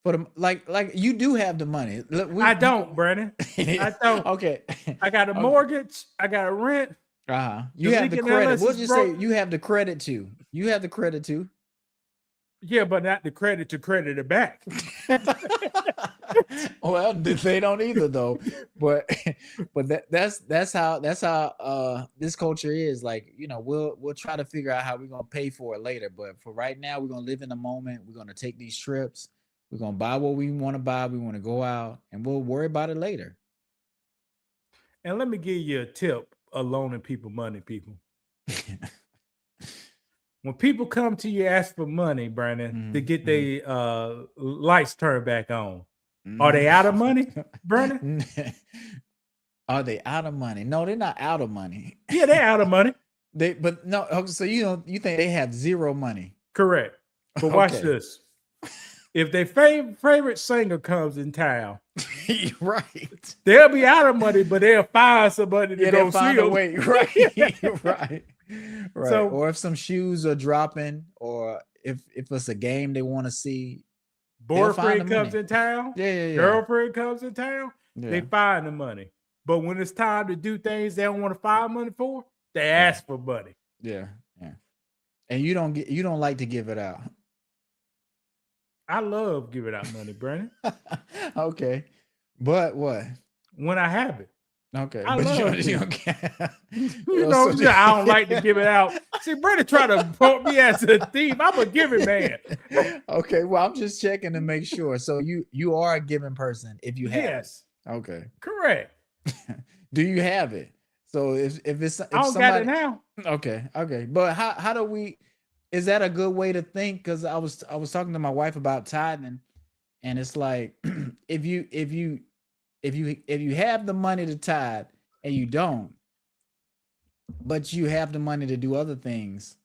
But like you do have the money. I don't, Brandon. I don't. Okay. I got a mortgage. I got a rent. You have the credit. We'll just say you have the credit too. You have the credit too. Yeah, but not the credit to credit it back. Well, they don't either though. But that's how this culture is. Like, we'll try to figure out how we're gonna pay for it later. But for right now, we're gonna live in the moment. We're gonna take these trips. We're gonna buy what we want to buy. We want to go out, and we'll worry about it later. And let me give you a tip. Loaning people money, people. When people come to you ask for money, Brandon, to get their lights turned back on, are they out of money, Brandon? Are they out of money? No, they're not out of money. Yeah, they're out of money. But no. So you think they have zero money? Correct. But watch this. if their favorite singer comes in town, Right. they'll be out of money, but they'll find somebody to Yeah, go they'll see find a them. way. Right. Right. Right. So- or if some shoes are dropping, or if it's a game they want to see. Boyfriend find the comes money. in town, Yeah. girlfriend comes in town, Yeah. they find the money. But when it's time to do things they don't want to find money for, they ask for money. Yeah. And you don't like to give it out. I love giving out money, Brandon. Okay. But what? When I have it. Okay. I but love you it. don't care. You know, So- I don't like to give it out. See, Brandon try to point me as a thief. I'm a giving man. Okay, well, I'm just checking to make sure. So you are a giving person if you have Yes, it. Okay. correct. Do you have it? So if it's if I don't got it now. Okay. But how do we, is that a good way to think? Because I was talking to my wife about tithing, and it's like if you have the money to tithe and you don't, but you have the money to do other things,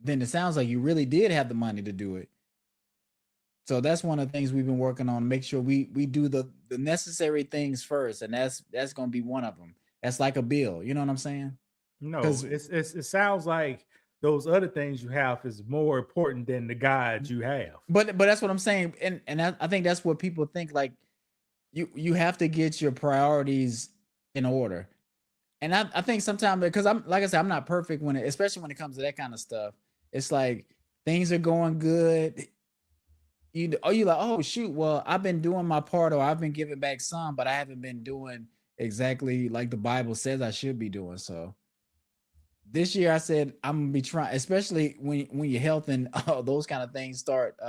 then it sounds like you really did have the money to do it. So that's one of the things we've been working on. Make sure we do the necessary things first, and that's going to be one of them. That's like a bill. You know what I'm saying? No, 'Cause- it sounds like those other things you have is more important than the God you have. But that's what I'm saying, and I think that's what people think. Like you have to get your priorities in order, and I think sometimes, because I'm, like I said, I'm not perfect especially when it comes to that kind of stuff. It's like things are going good. You're like, oh shoot, well, I've been doing my part, or I've been giving back some, but I haven't been doing exactly like the Bible says I should be doing. So this year I said I'm gonna be trying, especially when your health and those kind of things start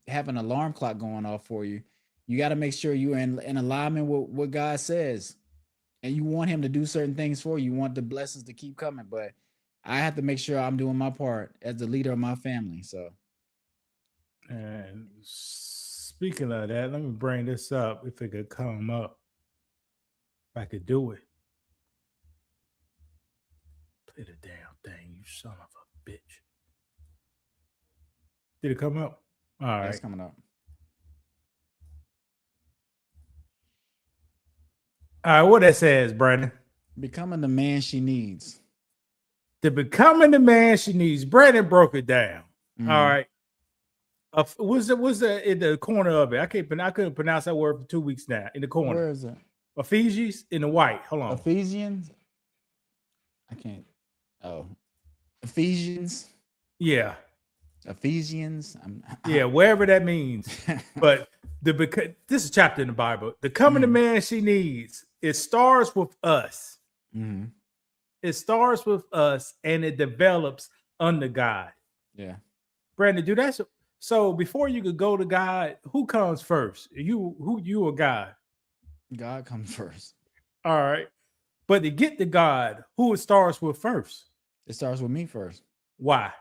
having an alarm clock going off for you. You got to make sure you're in alignment with what God says, and you want Him to do certain things for you. You want the blessings to keep coming, but I have to make sure I'm doing my part as the leader of my family. So. And speaking of that, let me bring this up if it could come up. If I could do it. Play the damn thing, you son of a bitch. Did it come up? All right. It's coming up. All right, what that says, Brandon? Becoming the man she needs. To becoming the man she needs. Brandon broke it down. Mhm. All right. What's the in the corner of it? I couldn't pronounce that word for 2 weeks now. In the corner. Where is it? Ephesians in the white. Hold on. Ephesians. I can't. Oh, Ephesians. Yeah. Ephesians. Yeah, wherever that means. But this is a chapter in the Bible. The coming the man she needs. It starts with us. Mm-hmm. It starts with us, and it develops under God. Yeah. Brandon, do that. So before you could go to God, who comes first? You or God? God comes first. All right. But to get to God, who it starts with first? It starts with me first. Why?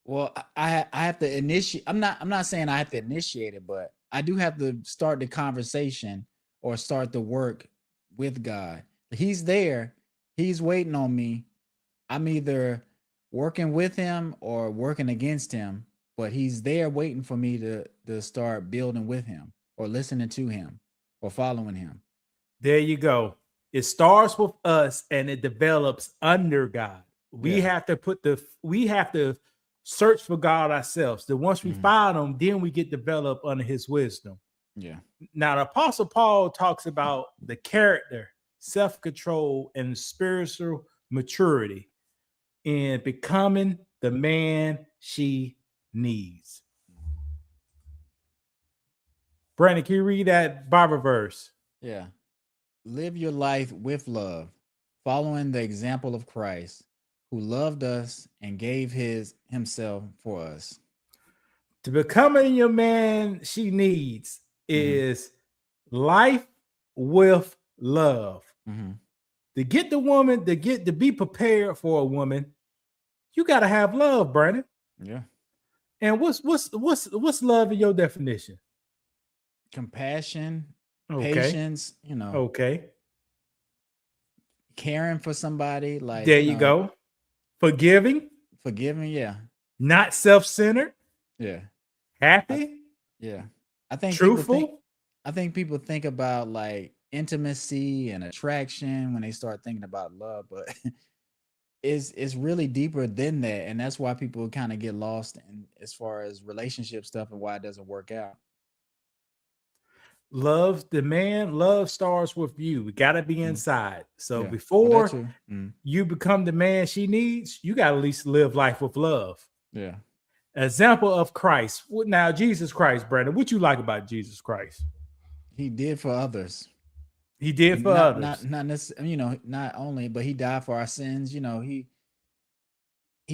Well, I have to initiate. I'm not saying I have to initiate it, but I do have to start the conversation or start the work with God. He's there. He's waiting on me. I'm either working with him or working against him, but he's there waiting for me to start building with him or listening to him or following him. There you go. It starts with us and it develops under God. We have to search for God ourselves. Then once we find him, then we get developed under his wisdom. Yeah. Now, the Apostle Paul talks about the character, self-control, and spiritual maturity in becoming the man she needs. Brandon, can you read that Bible verse? Yeah. Live your life with love, following the example of Christ, who loved us and gave himself for us. To becoming your man she needs is life with love. Mm-hmm. To get the woman, to be prepared for a woman, you got to have love, Brandon. Yeah. And what's love in your definition? Compassion, Okay. patience, Okay. caring for somebody, like There you go. Forgiving, forgiving, yeah. not self-centered, Yeah. happy, Yeah. I think truthful. I think people think about like intimacy and attraction when they start thinking about love, but it's really deeper than that. And that's why people kind of get lost in as far as relationship stuff and why it doesn't work out. Love starts with you. We got to be inside. So Yeah. Well, that before too. you become the man she needs, you got to at least live life with love. Yeah. Example of Christ. Now, Jesus Christ, Brandon, what you like about Jesus Christ? He did for others. He did for others. Not necessarily, not only, but he died for our sins. He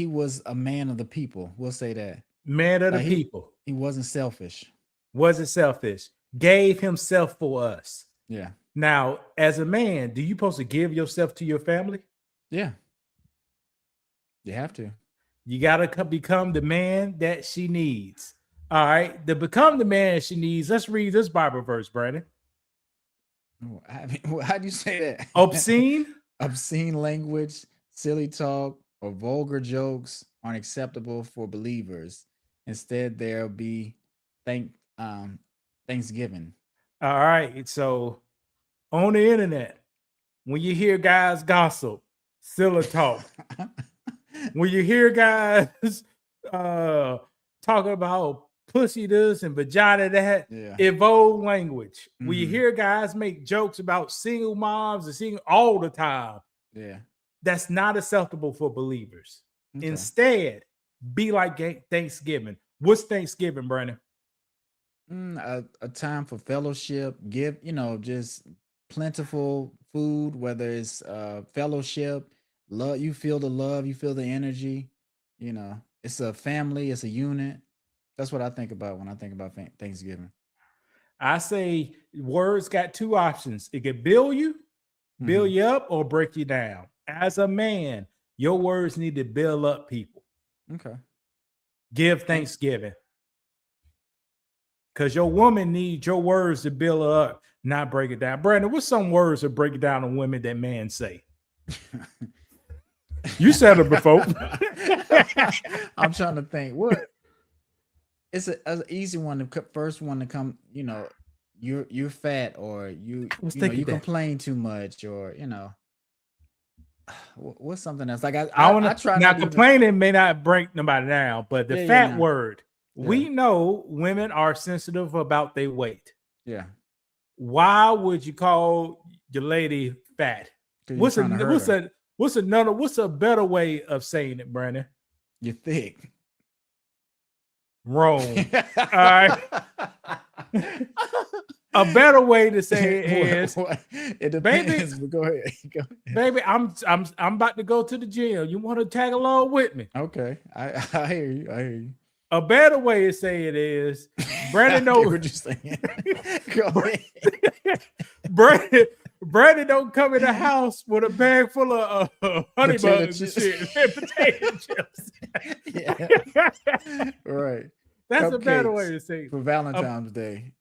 was a man of the people. We'll say that. Man of the Like, people. He wasn't selfish. Wasn't selfish. Gave himself for us. Yeah. Now, as a man, do you supposed to give yourself to your family? Yeah. You have to. You got to become the man that she needs. All right. To become the man she needs, let's read this Bible verse, Brandon. How do you say that? Obscene? Obscene language, silly talk, or vulgar jokes aren't acceptable for believers. Instead, there'll be Thanksgiving. All right. So on the internet, when you hear guys gossip, silly talk, when you hear guys talking about pussy this and vagina that, evolved language. Mm-hmm. When you hear guys make jokes about single moms and single all the time, that's not acceptable for believers. Okay. Instead, be like Thanksgiving. What's Thanksgiving, Brandon? A time for fellowship. Give just plentiful food, whether it's fellowship, love. You feel the love, you feel the energy. It's a family, it's a unit. That's what I think about when I think about Thanksgiving. I say words got two options. It can build you up, or break you down. As a man, your words need to build up people. Okay. Give Thanksgiving. Because your woman needs your words to build her up, not break it down. Brandon, what's some words that break it down to women that men say? You said it before. I'm trying to think. What? It's an easy one. The first one to come, you're fat, or you complain too much, or what's something else? Like I try. Now complaining may not break nobody down, but the fat word. Yeah. We know women are sensitive about their weight. Yeah. Why would you call your lady fat? What's a better way of saying it, Brandon? You're thick. Wrong. All right. A better way to say it is, it depends. Baby, go ahead. Baby, I'm about to go to the gym. You want to tag along with me? Okay. I hear you. A better way to say it is, Brandon knows what you're saying. Brandon don't come in the house with a bag full of honey buns and shit and potato chips. Right. That's a better way to say it. For Valentine's Day.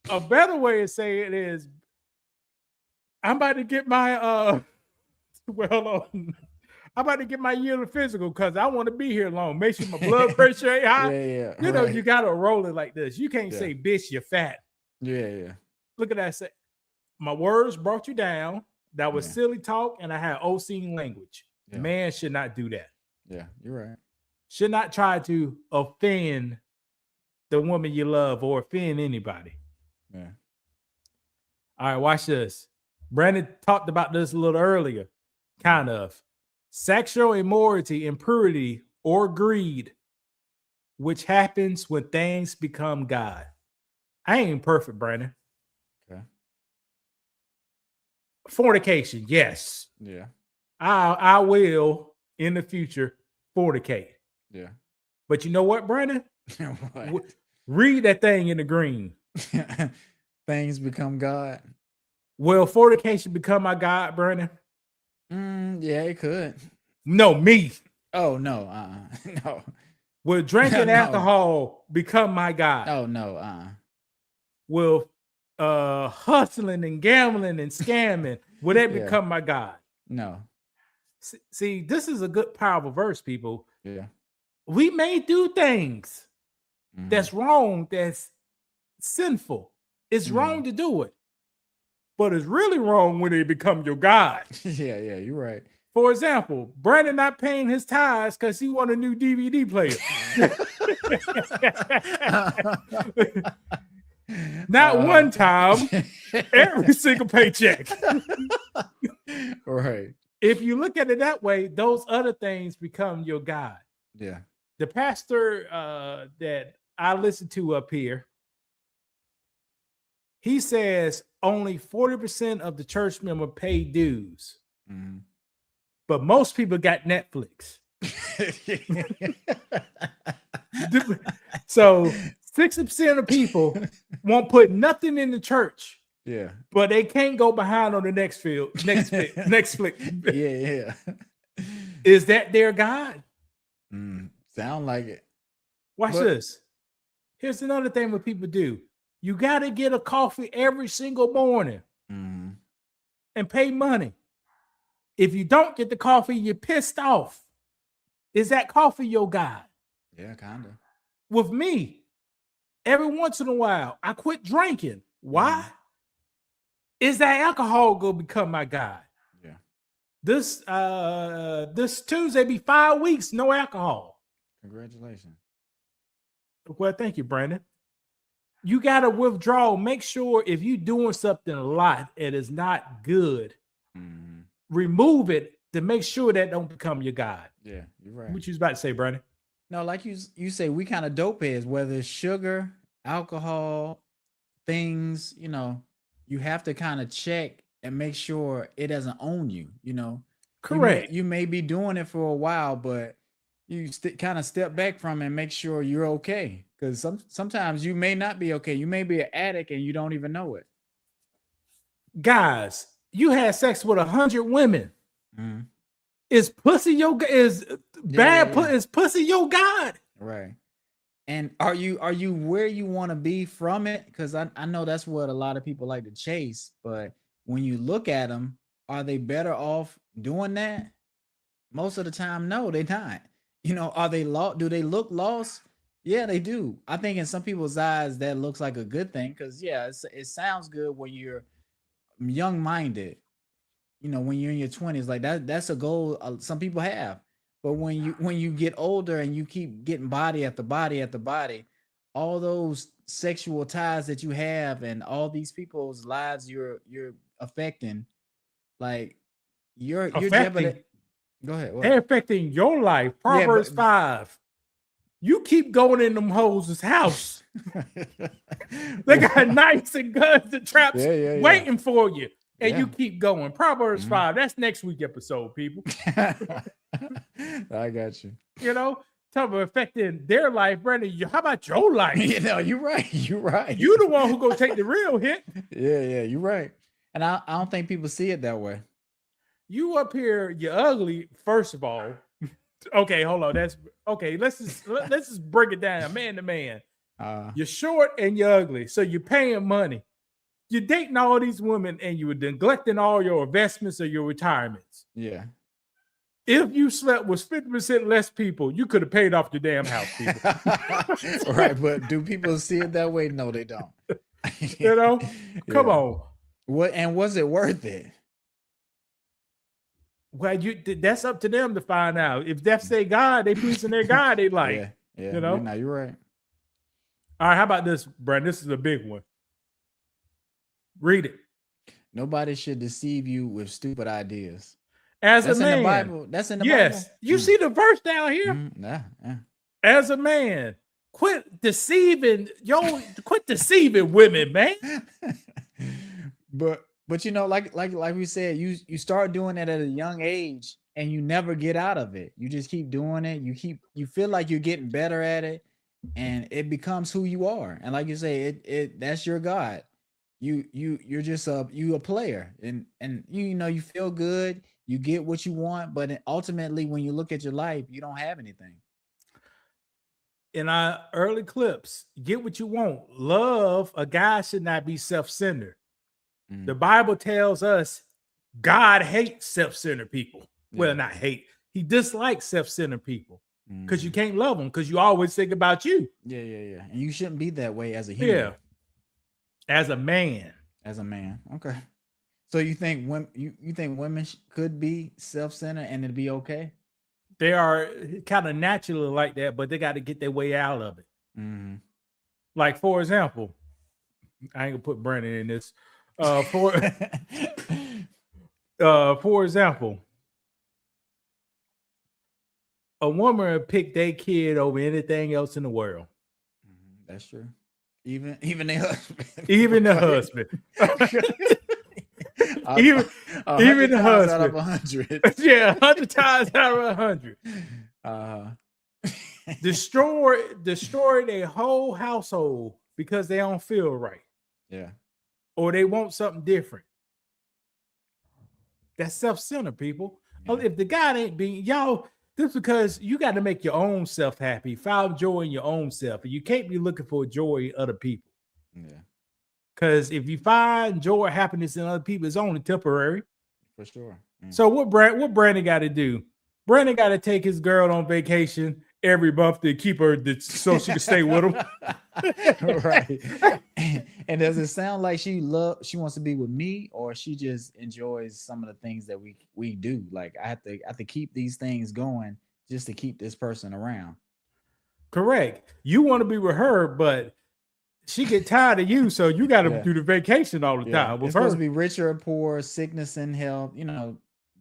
A better way to say it is, I'm about to get my I'm about to get my yearly physical because I want to be here long. Make sure my blood pressure ain't high. You gotta roll it like this. You can't say, bitch, you're fat. Yeah. Look at that. Say, my words brought you down. That was silly talk, and I had obscene language. Yeah. Man should not do that. Yeah, you're right. Should not try to offend the woman you love or offend anybody. Yeah. All right, watch this. Brandon talked about this a little earlier, kind of. Sexual immorality, impurity, or greed, which happens when things become God. I ain't perfect, Brandon. Okay. Fornication, yes. Yeah. I will in the future fornicate. Yeah. But you know what, Brandon? What? Read that thing in the green. Things become God. Will fornication become my God, Brandon? Yeah, it could. No, me. Oh no, no. Will drinking alcohol become my God? Oh no, Will hustling and gambling and scamming, will that become my God? No. See, this is a good powerful verse, people. Yeah. We may do things that's wrong, that's sinful. It's wrong to do it. But it's really wrong when they become your God. Yeah, you're right. For example, Brandon not paying his tithes because he want a new DVD player. Not one time, every single paycheck. Right. If you look at it that way, those other things become your God. Yeah. The pastor that I listen to up here, he says only 40% of the church member pay dues. But most people got Netflix. So 60% of people won't put nothing in the churth. Yeah. But they can't go behind on the next flick. Yeah. Is that their God? Sound like it. Watch this. Here's another thing what people do. You got to get a coffee every single morning and pay money. If you don't get the coffee, you're pissed off. Is that coffee your God? Yeah, kind of. With me, every once in a while, I quit drinking. Why? Is that alcohol going to become my God? Yeah. This Tuesday be 5 weeks, no alcohol. Congratulations. Well, thank you, Brandon. You got to withdraw. Make sure if you're doing something a lot and it's not good, remove it to make sure that don't become your God. Yeah, you're right. What you was about to say, Brandon? No, like you say, we kind of dope heads, whether it's sugar, alcohol, things, you have to kind of check and make sure it doesn't own you, Correct. You may be doing it for a while, but you kind of step back from it and make sure you're okay. Because sometimes you may not be okay. You may be an addict and you don't even know it. Guys, you had sex with 100 women. Is pussy your is bad? Yeah. Is pussy your God? Right. And are you where you want to be from it? Because I know that's what a lot of people like to chase. But when you look at them, are they better off doing that? Most of the time, no, they're not. Are they lost? Do they look lost? Yeah, they do. I think in some people's eyes that looks like a good thing because it sounds good when you're young-minded. When you're in your 20s, like that's a goal some people have. But when you get older and you keep getting body after body after body, all those sexual ties that you have and all these people's lives you're affecting, like you're jeopardizing. Go ahead. What? They're affecting your life. Proverbs 5. You keep going in them hoes' house. They got knives and guns and traps waiting for you. And you keep going. Proverbs 5. That's next week episode, people. I got you. Talk about affecting their life, Brandon. How about your life? You're right. You're right. You the one who gonna take the real hit. Yeah, you're right. And I don't think people see it that way. You up here, you're ugly, first of all. Okay, hold on. That's okay. Let's just break it down, man to man. You're short and you're ugly, so you're paying money. You're dating all these women and you were neglecting all your investments or your retirements. Yeah. If you slept with 50% less people, you could have paid off your damn house, people. Right, but do people see it that way? No, they don't. Come on. What and was it worth it? Well, that's up to them to find out. If that's their God, they pleasing their God, they like. Yeah. You're right. All right, how about this, Brandon? This is a big one. Read it. Nobody should deceive you with stupid ideas. As that's a man, in the Bible. That's in the Bible. Yes, you see the verse down here. Yeah. As a man, quit deceiving women, man. But like we said, you start doing it at a young age and you never get out of it. You just keep doing it. You feel like you're getting better at it, and it becomes who you are. And like you say, that's your God. You're just a player, and you feel good. You get what you want, but ultimately, when you look at your life, you don't have anything. In our early clips, get what you want. Love, a guy should not be self-centered. The Bible tells us God hates self-centered people. Well, not hate. He dislikes self-centered people. because you can't love them because you always think about you. Yeah. And you shouldn't be that way as a human. Yeah. As a man. As a man. Okay. So you think women could be self-centered and it'd be okay? They are kind of naturally like that, but they got to get their way out of it. Mm-hmm. Like, for example, I ain't gonna put Brandon in this. For example, a woman would pick their kid over anything else in the world. That's true. Even the husband. Even the husband. even the husband. Out of 100. Yeah, 100 times out of 100. Destroy their whole household because they don't feel right. Yeah. Or they want something different. That's self-centered, people. Yeah. If the God ain't being y'all, this because you got to make your own self happy. Find joy in your own self. And you can't be looking for joy in other people. Yeah. Because if you find joy or happiness in other people, it's only temporary. For sure. So what Brandon got to do? Brandon got to take his girl on vacation every month to keep her so she can stay with him. Right. And does it sound like she wants to be with me, or she just enjoys some of the things that we do? Like I have to keep these things going just to keep this person around. Correct. You want to be with her, but she get tired of you, so you got to do the vacation all the time. It's supposed to be rich or poor, sickness and health. You know,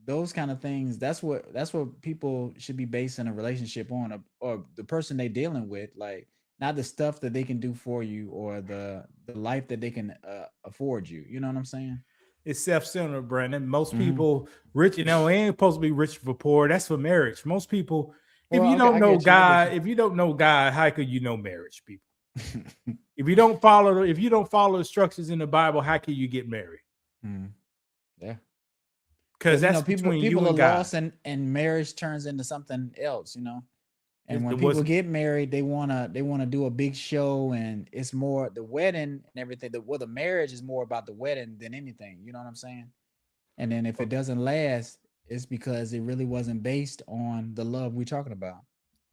those kind of things. That's what people should be basing a relationship on, or the person they dealing with. Like, not the stuff that they can do for you or the life that they can afford you. You know what I'm saying? It's self-centered, Brandon. Most people rich, ain't supposed to be rich for poor. That's for marriage. Most people, if you don't know God, how could you know marriage, people? If you don't follow the structures in the Bible, how can you get married? Yeah, because that's people you and God. Lost, and marriage turns into something else, And when people get married, they wanna do a big show, and it's more the wedding and everything. The marriage is more about the wedding than anything. You know what I'm saying? And then if it doesn't last, it's because it really wasn't based on the love we're talking about.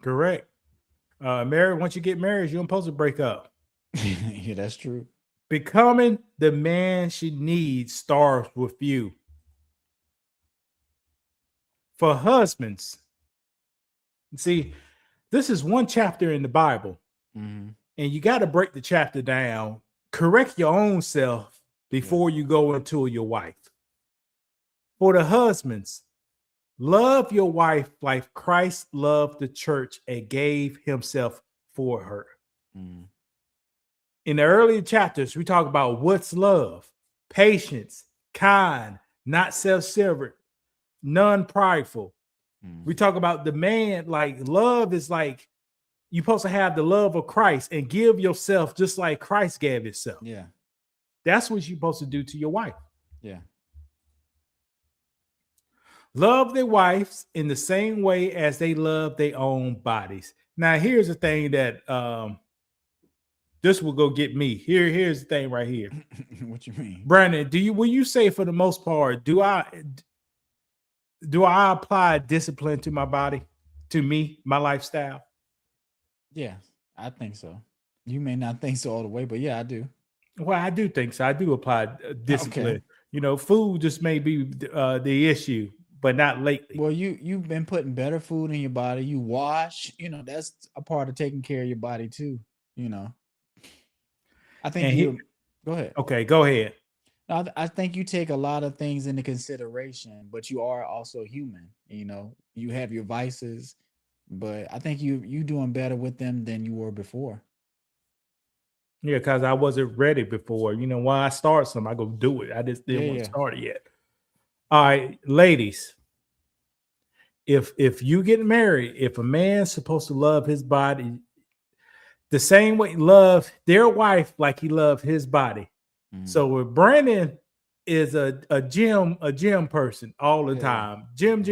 Correct. Married, once you get married, you're supposed to break up. Yeah, that's true. Becoming the man she needs starts with you. For husbands, see, this is one chapter in the Bible, and you got to break the chapter down. Correct your own self before you go into your wife. For the husbands, love your wife like Christ loved the church and gave himself for her. In the earlier chapters, we talk about what's love: patience, kind, not self-centered, non-prideful. We talk about the man, like love is like you're supposed to have the love of Christ and give yourself just like Christ gave himself. Yeah. That's what you're supposed to do to your wife. Yeah. Love their wives in the same way as they love their own bodies. Now, here's the thing that this will go get me. Here's the thing right here. What you mean? Brandon, will you say for the most part, do I apply discipline to my body, to me, my lifestyle? Yeah, I think so. You may not think so all the way, but yeah, I do. Well, I do think so. I do apply discipline. Okay. Food just may be the issue, but not lately. Well, you've been putting better food in your body. You wash, that's a part of taking care of your body too. I think go ahead. Okay, go ahead. I think you take a lot of things into consideration, but you are also human. You have your vices, but I think you doing better with them than you were before. Yeah, because I wasn't ready before. When I start something, I go do it. I just didn't want to start it yet. All right, ladies. If you get married, if a man's supposed to love his body the same way, love their wife like he loved his body. So if Brandon is a gym person all the time, gym.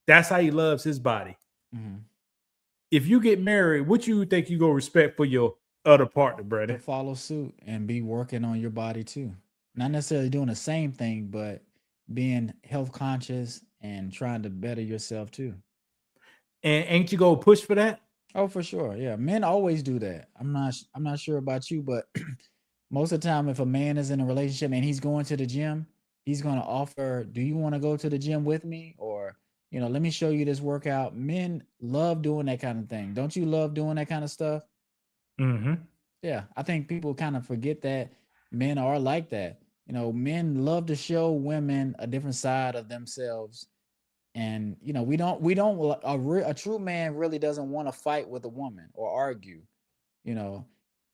That's how he loves his body. If you get married, what you think you go respect for your other partner, Brandon? Follow suit and be working on your body too. Not necessarily doing the same thing, but being health conscious and trying to better yourself too. And ain't you go push for that? Oh, for sure. Yeah. Men always do that. I'm not sure about you, but most of the time, if a man is in a relationship and he's going to the gym, he's going to offer, do you want to go to the gym with me? Or, let me show you this workout. Men love doing that kind of thing. Don't you love doing that kind of stuff? Mm-hmm. Yeah. I think people kind of forget that men are like that. Men love to show women a different side of themselves. And, a true man really doesn't want to fight with a woman or argue.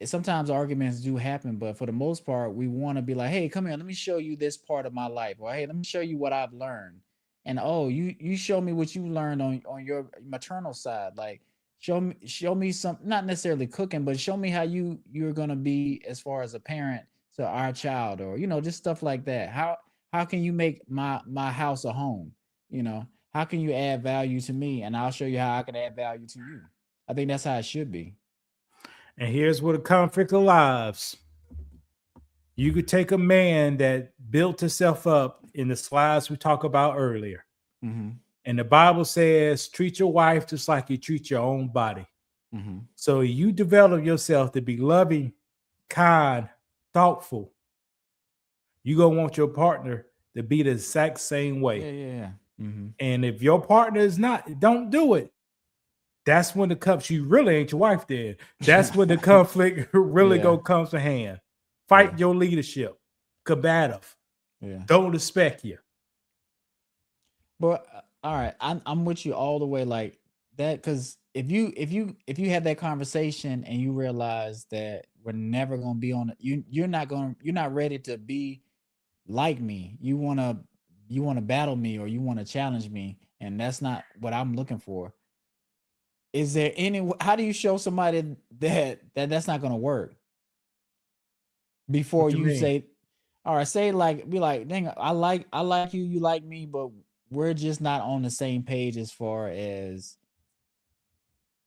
Sometimes arguments do happen, but for the most part, we want to be like, hey, come here, let me show you this part of my life. Or hey, let me show you what I've learned. And you show me what you learned on your maternal side. Like show me some, not necessarily cooking, but show me how you're gonna be as far as a parent to our child, or just stuff like that. How can you make my house a home? How can you add value to me? And I'll show you how I can add value to you. I think that's how it should be. And here's what a conflict of lives. You could take a man that built himself up in the slides we talked about earlier. Mm-hmm. And the Bible says, treat your wife just like you treat your own body. Mm-hmm. So you develop yourself to be loving, kind, thoughtful. You're going to want your partner to be the exact same way. Yeah. Mm-hmm. And if your partner is not, don't do it. That's when the cups, you really ain't your wife then. That's when the conflict really comes to hand. Fight your leadership. Combative. Yeah. Don't respect you. But all right, I'm with you all the way like that, because if you have that conversation and you realize that we're never gonna be on you're not ready to be like me. You wanna battle me, or you want to challenge me, and that's not what I'm looking for. Is there how do you show somebody that's not going to work before you say, all right, be like, dang, I like you, you like me, but we're just not on the same page as far as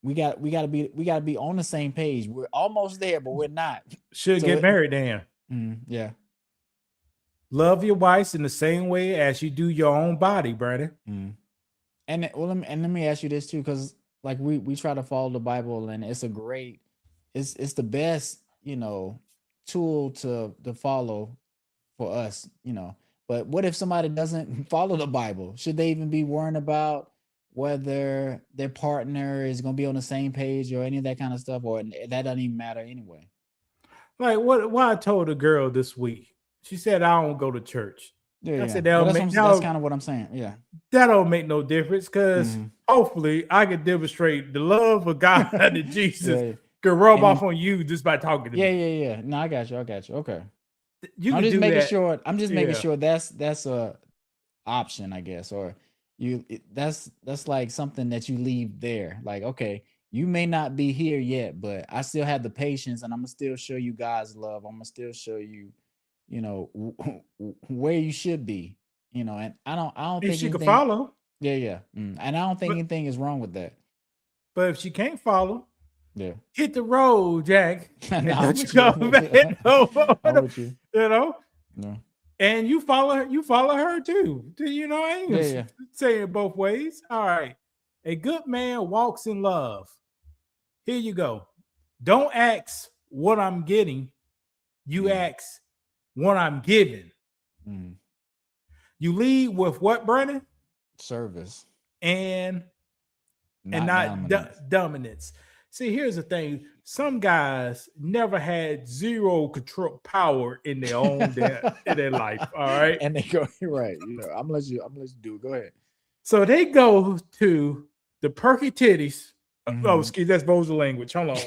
we got to be on the same page. We're almost there, but we're not. Should get married then. Yeah. Love your wife in the same way as you do your own body, Brandon. Mm. And let me ask you this too, because like we try to follow the Bible, and it's the best tool to follow for us, But what if somebody doesn't follow the Bible? Should they even be worrying about whether their partner is going to be on the same page or any of that kind of stuff, or that doesn't even matter anyway? Like what I told a girl this week. She said, I don't go to church. Yeah, I said, that's kind of what I'm saying. Yeah. That don't make no difference, because hopefully I can demonstrate the love of God and Jesus can rub off on you just by talking to me. Yeah. No, I got you. Okay. I'm just making sure that's a option, I guess, or that's like something that you leave there. Like, okay, you may not be here yet, but I still have the patience, and I'm gonna still show you God's love. I'm gonna still show you, where you should be, and I don't think she can follow. Yeah. And I don't think anything is wrong with that. But if she can't follow, hit the road, Jack. I'm with you. Yeah. And you follow her too. I ain't saying both ways. All right. A good man walks in love. Here you go. Don't ask what I'm getting. You ask what I'm giving. You lead with what, Brandon? Service. And not dominance. See, here's the thing. Some guys never had zero control power in their own in their life. All right. And they go, you're right. I'm gonna let you do it. Go ahead. So they go to the perky titties. Oh, excuse, that's vulgar language. Hold on.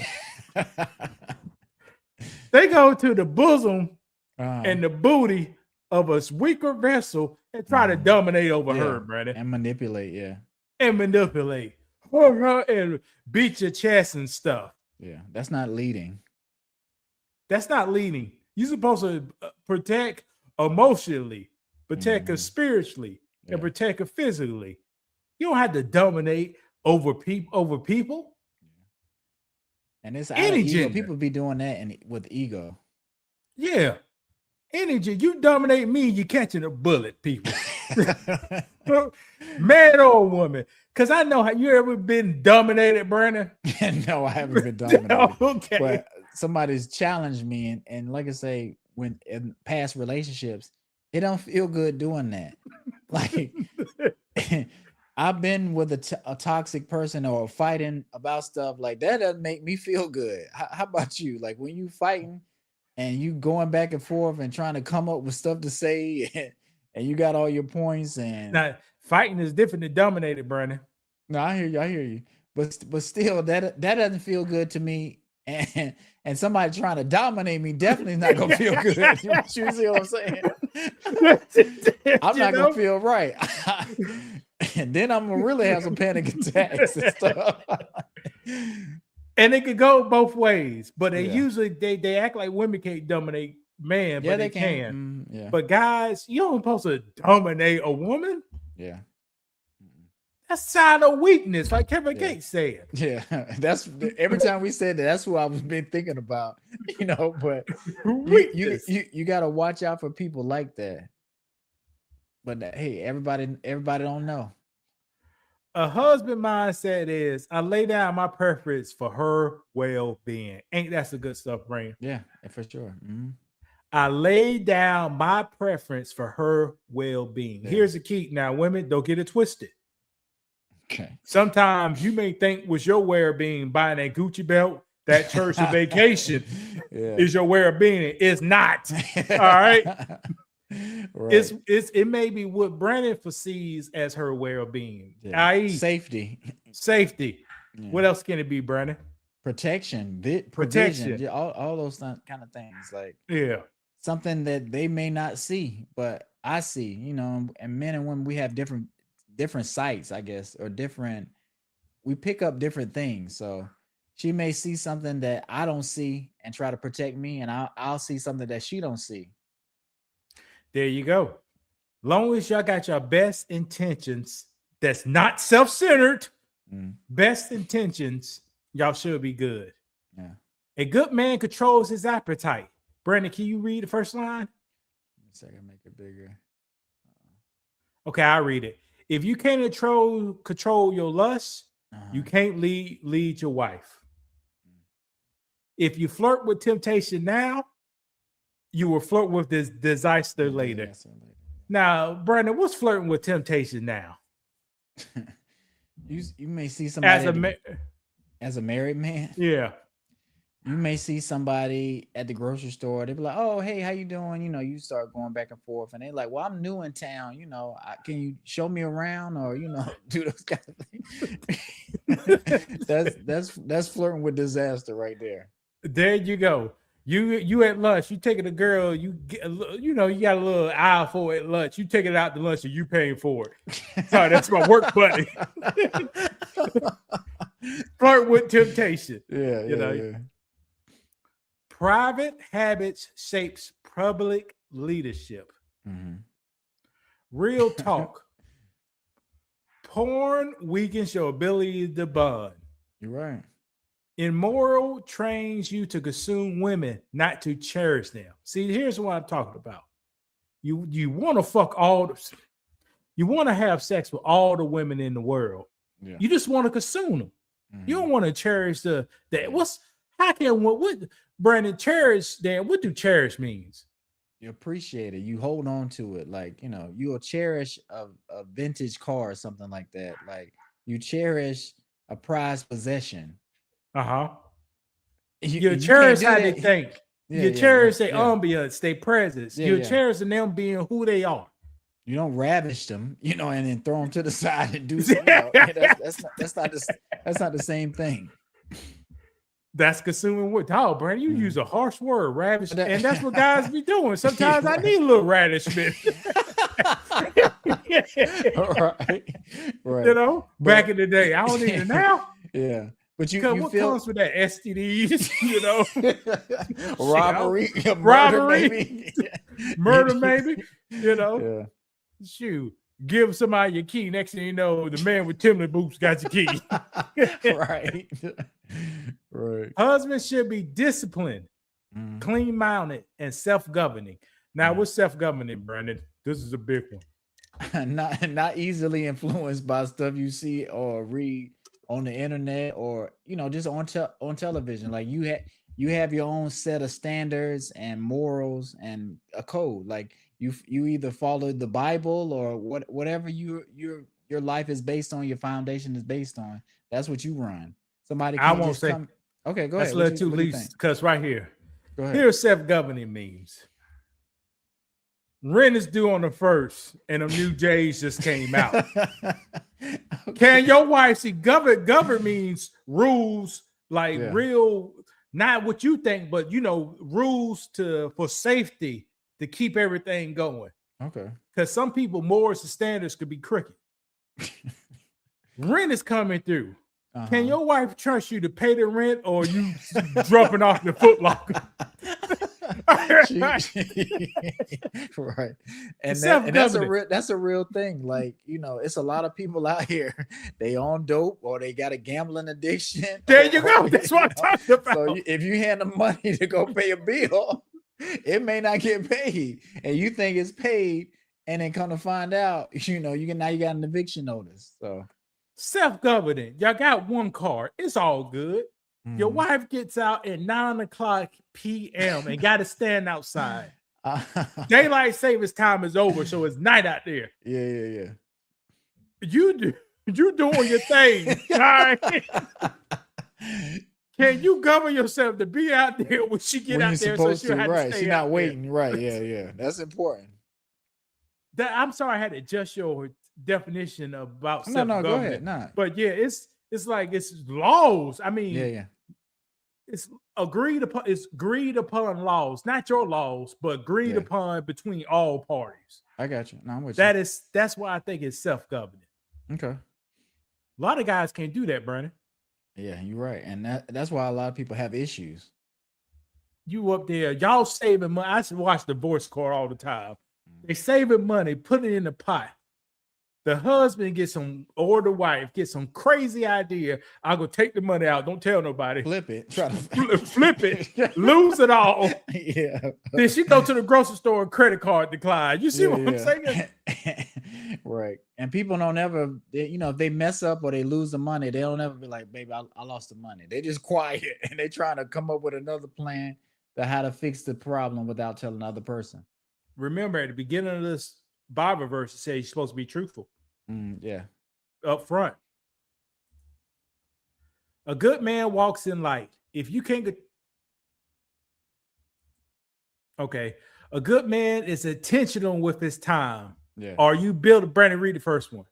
They go to the bosom and the booty of a weaker vessel and try to dominate over her, Brandon. And manipulate, And manipulate. And beat your chest and stuff. Yeah, that's not leading. That's not leading. You're supposed to protect emotionally, protect her spiritually, and protect her physically. You don't have to dominate over people. And it's any ego. People be doing that with ego. Yeah. Energy. You dominate me, you're catching a bullet, people. Man or woman? Because I know how you ever been dominated, Brandon. No, I haven't been dominated. Okay. But somebody's challenged me, and like I say, when in past relationships, it don't feel good doing that. Like I've been with a toxic person or fighting about stuff like that doesn't make me feel good. How about you? Like when you fighting and you going back and forth and trying to come up with stuff to say, and you got all your points. And now, fighting is different than dominated, Brandon. No, I hear you. But still, that doesn't feel good to me. And somebody trying to dominate me definitely not gonna feel good. You see what I'm saying? I'm not gonna feel right. And then I'm gonna really have some panic attacks and stuff. And it could go both ways, but they usually they act like women can't dominate man, but they can. Yeah. But guys, you don't supposed to dominate a woman. Yeah. That's a sign of weakness, like Kevin Gates said. Yeah, that's every time we said that, that's who I was been thinking about, but you got to watch out for people like that. But hey, everybody don't know. A husband mindset is I lay down my preference for her well-being. Ain't that some good stuff, Brain? Yeah, for sure. Mm-hmm. I lay down my preference for her well-being. Yeah. Here's the key. Now, women, don't get it twisted. Okay. Sometimes you may think was your way of being buying that Gucci belt, that church vacation is your way of being. It's not. All right. Right. It may be what Brandon foresees as her way of being, i.e. safety. Yeah. What else can it be, Brandon? Protection. All those kind of things. Like something that they may not see, but I see. And men and women, we have different sights, I guess, or we pick up different things. So she may see something that I don't see and try to protect me, and I'll see something that she don't see. There you go. Long as y'all got your best intentions, that's not self-centered, best intentions, y'all should be good. Yeah. A good man controls his appetite. Brandon, can you read the first line? Make it bigger. Okay, I'll read it. If you can't control your lust, you can't lead your wife. If you flirt with temptation now, you will flirt with this disaster later. Now, Brandon, what's flirting with temptation now? You may see somebody as a married man. Yeah. You may see somebody at the grocery store. They be like, "Oh, hey, how you doing?" You start going back and forth, and they like, "Well, I'm new in town. Can you show me around, or do those kind of things?" That's flirting with disaster right there. There you go. You at lunch. You taking a girl. You get you got a little aisle for it at lunch. You take it out to lunch, and you paying for it. Sorry, that's my work buddy. Flirt with temptation. Yeah. Private habits shapes public leadership. Mm-hmm. Real talk. Porn weakens your ability to bond. You're right. Immoral trains you to consume women, not to cherish them. See, here's what I'm talking about. You want to fuck you want to have sex with all the women in the world. Yeah. You just want to consume them. Mm-hmm. You don't want to cherish what Brandon, cherish, Dan, what do cherish means? You appreciate it. You hold on to it. Like, you'll cherish a vintage car or something like that. Like you cherish a prized possession. You cherish how they think. You cherish their ambience, their presence. You cherish them being who they are. You don't ravish them, and then throw them to the side and do something else. That's not the same thing. That's consuming what? Oh, Brandon, you use a harsh word, ravish, and that's what guys be doing. Sometimes I need a little ravishment. Right. Back in the day, I don't need it now. Yeah, but what comes with that? STDs, robbery, murder, maybe. Shoot. Give somebody your key. Next thing you know, the man with Timberland boots got your key. Right. Husbands should be disciplined, clean-minded, and self-governing. Now, what's self-governing, Brandon? This is a big one. not easily influenced by stuff you see or read on the internet, or just on television. Like you have your own set of standards and morals and a code. Like you either follow the Bible or whatever your life is based on, your foundation is based on. That's what you run. Somebody I can't won't just say. come. Okay, go That's ahead. a little too loose because right here. Go ahead. Here's self-governing means. Rent is due on the 1st, and the new J's just came out. Okay. Can your wife see govern means rules, like Yeah. real, not what you think, but rules for safety to keep everything going. Okay. Because some people morals and standards could be crooked. Rent is coming through. Uh-huh. Can your wife trust you to pay the rent, or you dropping off the Foot Locker? Right, and that's a real thing. Like, it's a lot of people out here, they on dope or they got a gambling addiction. There you go. That's what I'm talking about. So if you hand them money to go pay a bill, it may not get paid, and you think it's paid, and then come to find out, you got an eviction notice. So self-governing, y'all got one car, it's all good. Your wife gets out at 9:00 p.m. and got to stand outside. Daylight savings time is over, so it's night out there. Yeah. You doing your thing. All right? Can you govern yourself to be out there when she get out there? So she'll have to stay She's out not waiting. there. Right. Yeah. That's important. I'm sorry I had to adjust your definition about No, self-government. go ahead. Nah. But yeah, it's like it's laws. I mean, Yeah. It's agreed upon. It's agreed upon laws, not your laws, but agreed upon between all parties. I got you. No, I'm with you. That's why I think it's self-governing. Okay. A lot of guys can't do that, Brandon. Yeah, you're right, and that's why a lot of people have issues. You up there, y'all saving money. I should watch Divorce Court all the time. They saving money, put it in the pot. The husband gets or the wife gets some crazy idea. I'll go take the money out. Don't tell nobody. Flip it. Try to flip it. Lose it all. Yeah. Then she go to the grocery store and credit card decline. You see what I'm saying? Right. And people don't ever, if they mess up or they lose the money, they don't ever be like, baby, I lost the money. They just quiet and they trying to come up with another plan to how to fix the problem without telling the other person. Remember, at the beginning of this Bible verse, it says you're supposed to be truthful. Yeah. Up front. A good man walks in light. If you can't get a good man is intentional with his time. Yeah. Are you building? Brandon, read the first one.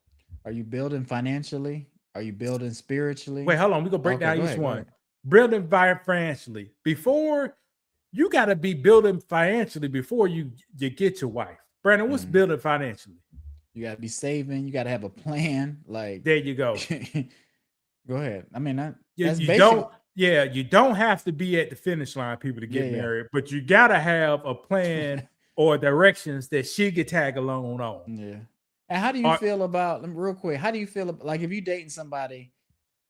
Are you building financially? Are you building spiritually? Wait, hold on. We're gonna break down each one. Building financially. Before you got to be building financially before you get your wife. Brandon, what's building financially? You got to be saving. You got to have a plan. Like, there you go. Go ahead. I mean, that's you basic. don't. Yeah, you don't have to be at the finish line, people, to get married, but you got to have a plan or directions that she could tag along on. Yeah. And how do you feel about, real quick, how do you feel about, like, if you're dating somebody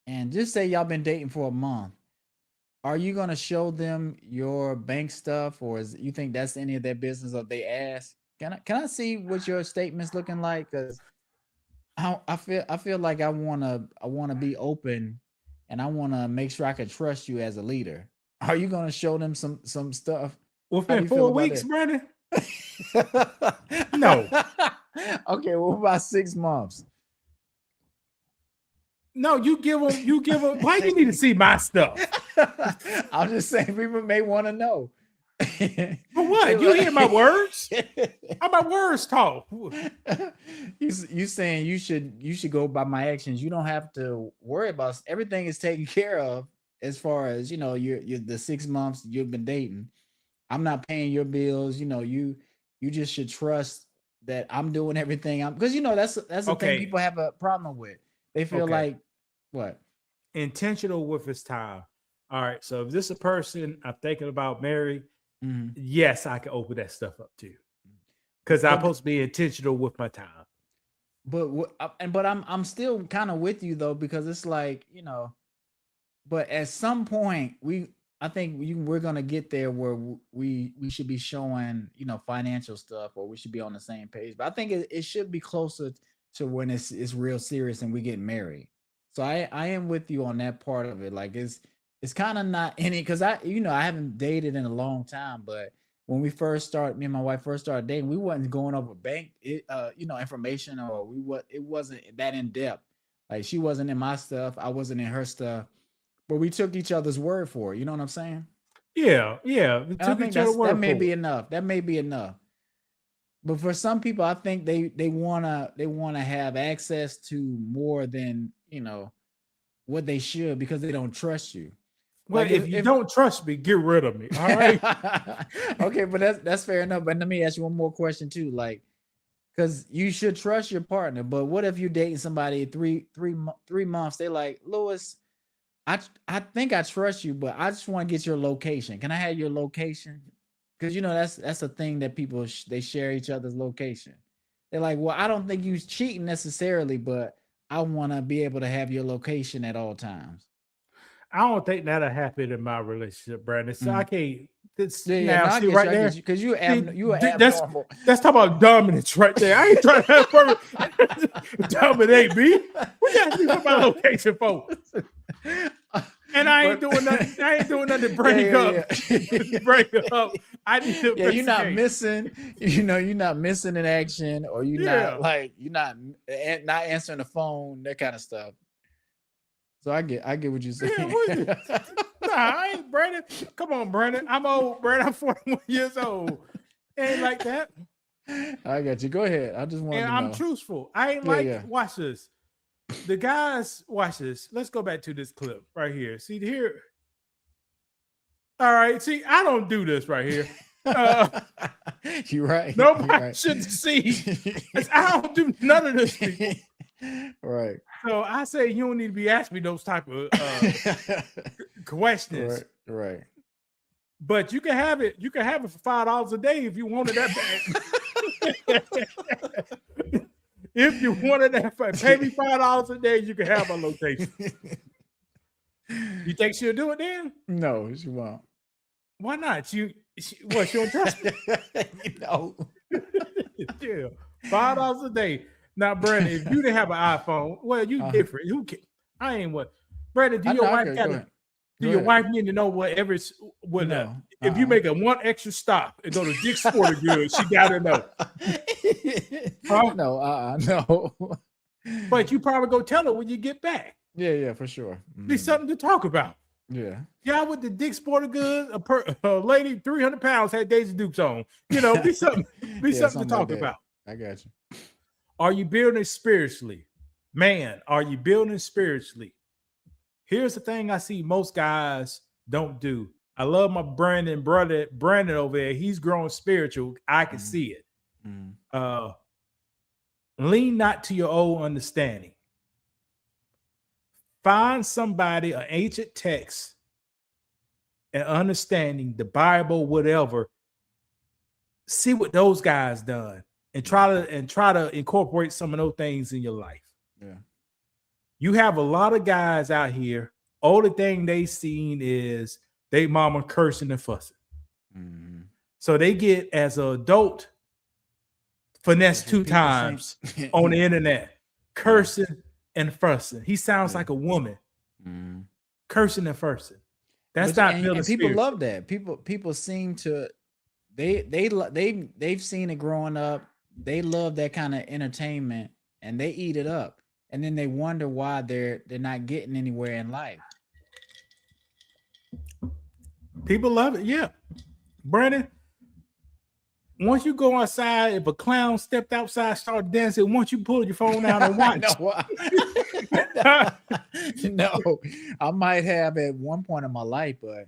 and just say y'all been dating for a month, are you going to show them your bank stuff, or you think that's any of their business, or they ask? Can I see what your statement's looking like? Because I feel like I wanna be open, and I wanna make sure I can trust you as a leader. Are you gonna show them some stuff within 4 weeks, Brandon? No. Okay, well, about 6 months? No, you give them. Why you need to see my stuff? I'm just saying, people may want to know. For what? You hear my words? How my words talk? You saying you should go by my actions. You don't have to worry about, everything is taken care of as far as you're the 6 months you've been dating. I'm not paying your bills. You just should trust that I'm doing everything. Because that's the thing people have a problem with. They feel like what? Intentional with his time. All right. So if this is a person I'm thinking about marrying, yes, I can open that stuff up too, because I'm supposed to be intentional with my time. But I'm still kind of with you though, because it's like, but at some point we're gonna get there where we should be showing, financial stuff, or we should be on the same page. But I think it should be closer to when it's real serious and we get married. So I am with you on that part of it. Like it's kind of not any, because I haven't dated in a long time, but when me and my wife first started dating, we wasn't going over bank information, or it wasn't that in depth. Like she wasn't in my stuff, I wasn't in her stuff, but we took each other's word for it. You know what I'm saying? Yeah. We And I took think each other's word that may for be it. enough. That may be enough. But for some people, I think they wanna have access to more than what they should, because they don't trust you. Well, Like if you don't trust me, get rid of me. All right. Okay, but that's fair enough. But let me ask you one more question too. Like, because you should trust your partner, but what if you're dating somebody 3 months? They like, Lewis, I think I trust you, but I just want to get your location. Can I have your location? Because that's a thing that people they share each other's location. They're like, well, I don't think you cheating necessarily, but I want to be able to have your location at all times. I don't think that'll happen in my relationship, Brandon. So I can't. This Yeah, now, no, I see get right you, I there. get you, because you are That's abnormal. talking about dominance right there. I ain't trying to have perfect dominate me. What you ask me for my location for? And I ain't doing nothing. I ain't doing nothing to break up. Break up. I need to. Yeah, you're not investigate. missing. You're not missing in action, or you're not answering the phone, that kind of stuff. So I get what you're saying. Yeah, what is it? Nah, I ain't Brandon. Come on, Brandon. I'm old, Brandon. I'm 41 years old. Ain't like that. I got you. Go ahead. I just want And to I'm know. truthful. I ain't watch this. The guys, watch this. Let's go back to this clip right here. See here. All right. See, I don't do this right here. You're right. Nobody should see. I don't do none of this. Right. So I say you don't need to be asking me those type of questions. Right. But you can have it. You can have it for $5 a day if you wanted that bad. If you wanted that, pay me $5 a day. You can have a location. You think she'll do it then? No, she won't. Why not? She don't trust me. No. Yeah, $5 a day. Now, Brandon, if you didn't have an iPhone, well, you different. Who can? I ain't what. Brandon, do your wife got to? Do your wife need to know if you make a one extra stop and go to Dick's Sporting Goods, she got to know. No. But you probably go tell her when you get back. Yeah, for sure. Be something to talk about. Yeah. Yeah, with the Dick's Sporting Goods, a lady 300 pounds had Daisy Dukes on. Be something. Something to talk about. I got you. Are you building spiritually? Man, are you building spiritually? Here's the thing I see most guys don't do. I love my Brandon over there. He's growing spiritual. I can see it. Lean not to your own understanding. Find somebody, an ancient text, and understanding the Bible, whatever. See what those guys done. And try to incorporate some of those things in your life. Yeah. You have a lot of guys out here. Only thing they seen is they mama cursing and fussing. Mm-hmm. So they get, as an adult, finesse 2 times on the internet, cursing and fussing. He sounds like a woman, cursing and fussing. That's not building. People love that. People seem to they've seen it growing up. They love that kind of entertainment and they eat it up. And then they wonder why they're not getting anywhere in life. People love it. Yeah. Brandon, once you go outside, if a clown stepped outside, start dancing, once you pull your phone out and watch. No, I might have at one point in my life, but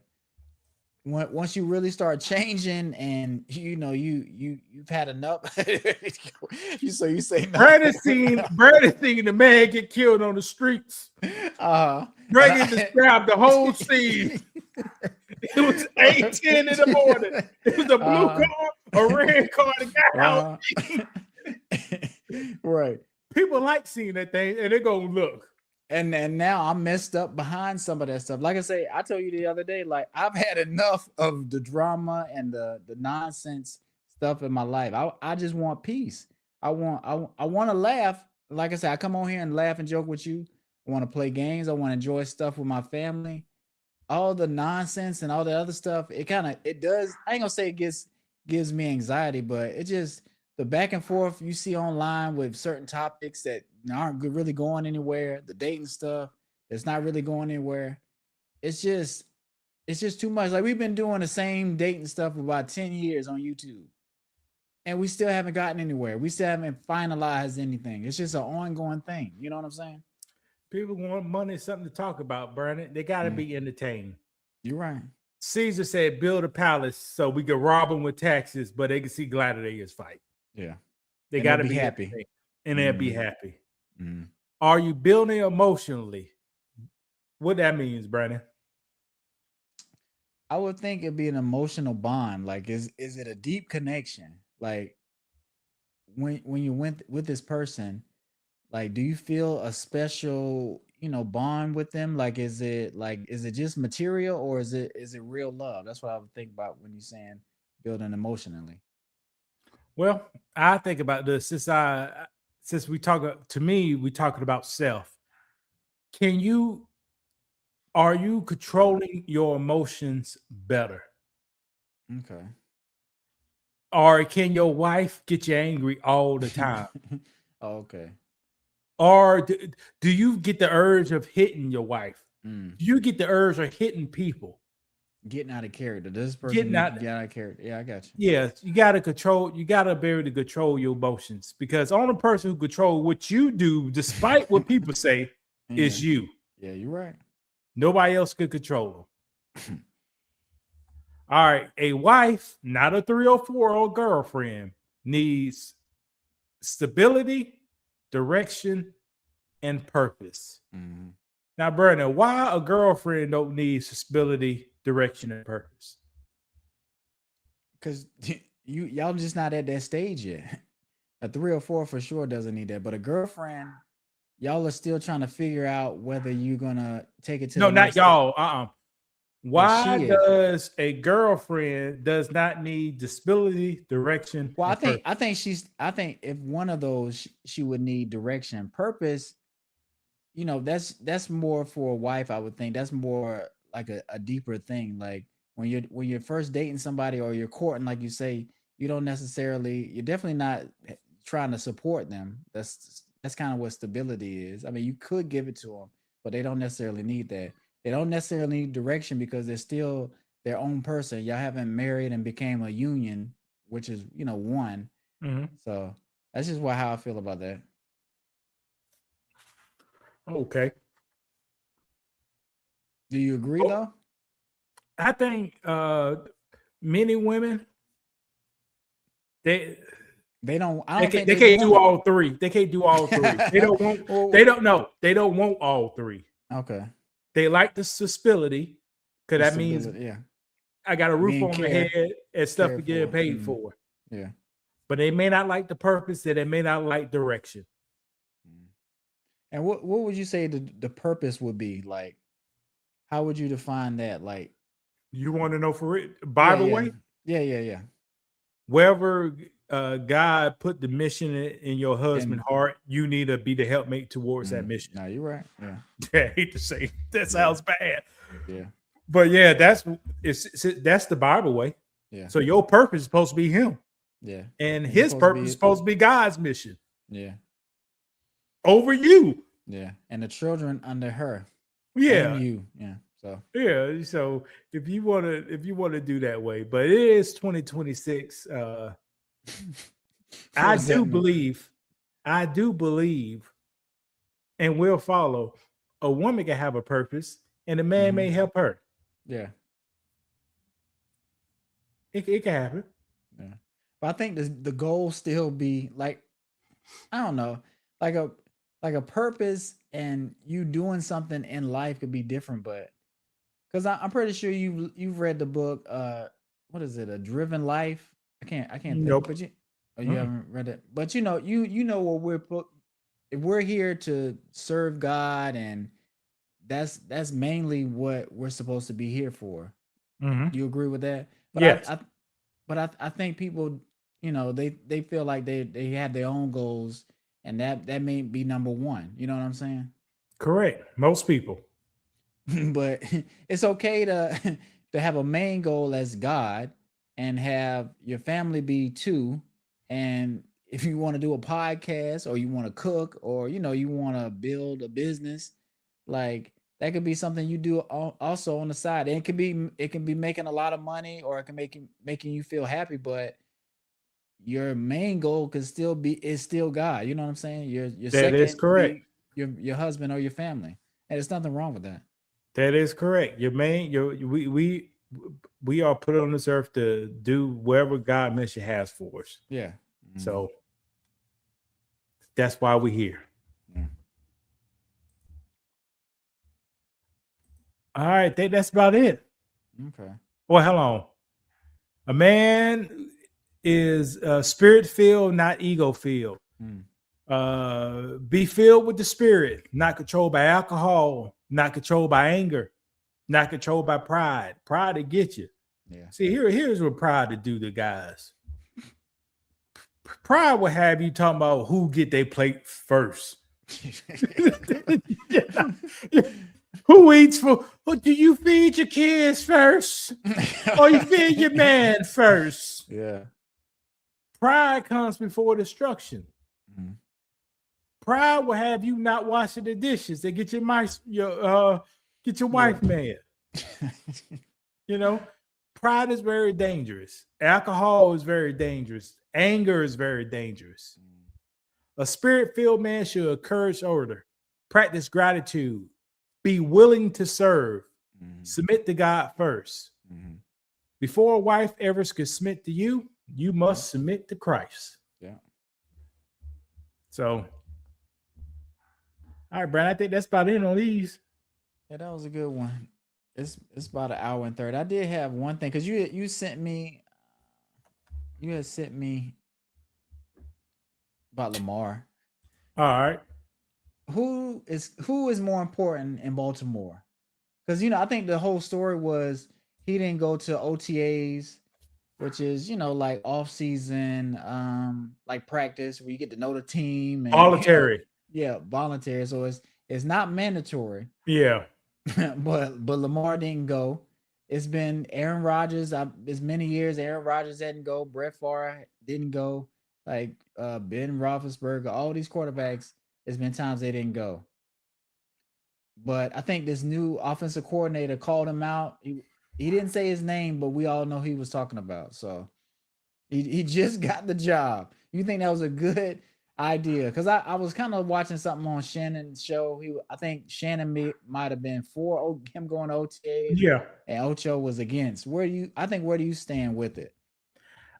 once you really start changing and you've had enough, you say no. Brandon seen the man get killed on the streets. Brandon described the whole scene. It was 8:10 in the morning. It was a blue car, a red car, and got out. Right. People like seeing that thing, and they're gonna look. and now I'm messed up behind some of that stuff. Like I say, I told you the other day, like I've had enough of the drama and the nonsense stuff in my life. I just want peace. I want to laugh. Like I said, I come on here and laugh and joke with you. I want to play games. I want to enjoy stuff with my family. All the nonsense and all the other stuff, it does. I ain't gonna say it gives me anxiety, but it just the back and forth you see online with certain topics that aren't really going anywhere. The dating stuff that's not really going anywhere. It's just too much. Like we've been doing the same dating stuff for about 10 years on YouTube, and we still haven't gotten anywhere. We still haven't finalized anything. It's just an ongoing thing. You know what I'm saying? People want money, something to talk about, Brandon. They got to Mm. be entertained. You're right. Caesar said, build a palace so we could rob them with taxes, but they can see gladiators fight. Yeah. They And got to they'll be be happy. entertained, and they'll be Mhm. happy. Mm. Are you building emotionally? What that means, Brandon? I would think it'd be an emotional bond. Like, is it a deep connection? Like, when you went with this person, like, do you feel a special, bond with them? Like, is it just material, or is it real love? That's what I would think about when you're saying building emotionally. Well, I think about this since we talk to me, we talking about self. Are you controlling your emotions better? Okay. Or can your wife get you angry all the time? Oh, okay. Or do you get the urge of hitting your wife? Mm. Do you get the urge of hitting people? Getting out of character. Does this person Getting need out- to get out of character? Yeah, I got you. Yes, you got to be able to control your emotions, because the only person who control what you do, despite what people say, is Yeah. you. Yeah, you're right. Nobody else could control them. All right, a wife, not a 3 or 4-year-old girlfriend, needs stability, direction, and purpose. Mhm. Now, Brandon, why a girlfriend don't need stability, direction, and purpose? Because y'all just not at that stage yet. A 3 or 4 for sure doesn't need that, but a girlfriend, y'all are still trying to figure out whether you're gonna take it to No, the not next step. y'all. Why she is. does a girlfriend does not need stability, direction? Well, and purpose? I think if one of those she would need direction, purpose. That's more for a wife. I would think that's more like a deeper thing. Like when you're first dating somebody or you're courting, like you say, you're definitely not trying to support them. That's kind of what stability is. I mean, you could give it to them, but they don't necessarily need that. They don't necessarily need direction because they're still their own person. Y'all haven't married and became a union, which is one. Mhm. So that's just how I feel about that. Okay. Do you agree though? I think many women they don't. I don't think they can't do all three. They can't do all three. They don't want. Well, They don't know. They don't want all three. Okay. They like the stability, because that means Stability, yeah. I got a roof Being on my cared- head and stuff to cared get for. paid Mhm. for. Yeah. But they may not like the purpose, and they may not like direction. And what would you say the purpose would be? Like, how would you define that? Like, You want to know for it? Bible yeah, way? Yeah. Wherever God put the mission in your husband's And- heart, you need to be the helpmate towards that mission. No, you're right. Yeah. I hate to say that sounds bad, Yeah. but yeah, that's the Bible way. Yeah. So your purpose is supposed to be him, Yeah. and It's his supposed to purpose be- is supposed to be God's mission Yeah. over you. Yeah. And the children under her. Yeah, And you. Yeah. So yeah. So if you want to do that way, but it is 2026. I does that do mean? believe, and will follow. A woman can have a purpose, and a man may help her. Yeah. It can happen. Yeah. But I think the goal still be like, I don't know, like a purpose and you doing something in life could be different, but because I'm pretty sure you've read the book, what is it, A Driven Life? I can't think, Nope. but you Mm-mm. haven't read it, but you know what we're we're here to serve God, and that's mainly what we're supposed to be here for. Mhm. Do you agree with that? But Yes. I think people, they feel like they have their own goals, and that may be number one. You know what I'm saying? Correct. Most people. But it's okay to to have a main goal as God and have your family be two. And if you want to do a podcast or you want to cook or you want to build a business, like that could be something you do also on the side. And it can be making a lot of money, or it can making you feel happy, but your main goal could still be is still God. You know what I'm saying? Your That is second could correct. be your husband or your family. And there's nothing wrong with that. That is correct. We are put on this earth to do whatever God mission has for us. Yeah. So that's why we're here. Mm. All right, that's about it. Okay. Well, hold on. A man is spirit filled, not ego filled. Be filled with the spirit, not controlled by alcohol, not controlled by anger, not controlled by pride. Pride to get you. Yeah. See, here's what pride to do to guys. Pride will have you talking about who get their plate first. Who eats for? Do you feed your kids first, or you feed your man first? Yeah. Pride comes before destruction. Mhm. Pride will have you not washing the dishes. They get your wife mad. Pride is very dangerous. Alcohol is very dangerous. Anger is very dangerous. A spirit-filled man should encourage order, practice gratitude, be willing to serve, submit to God first. Before a wife ever can submit to you, you must submit to Christ. Yeah. So, all right, Brian, I think that's about it on these. Yeah, that was a good one. It's about an hour and 30. I did have one thing because you had sent me about Lamar. All right. Who is more important in Baltimore? Because I think the whole story was he didn't go to OTAs, which is like off season, like practice where you get to know the team. And, Voluntary. Yeah, voluntary. So it's not mandatory. Yeah. but Lamar didn't go. It's been Aaron Rodgers. It's many years Aaron Rodgers didn't go. Brett Favre didn't go. Like Ben Roethlisberger, all these quarterbacks. It's been times they didn't go. But I think this new offensive coordinator called him out. He didn't say his name, but we all know who he was talking about. So he just got the job. You think that was a good idea? Because I was kind of watching something on Shannon's show. I think Shannon might have been for him going to OTA. Yeah. And Ocho was against. Where do you stand with it?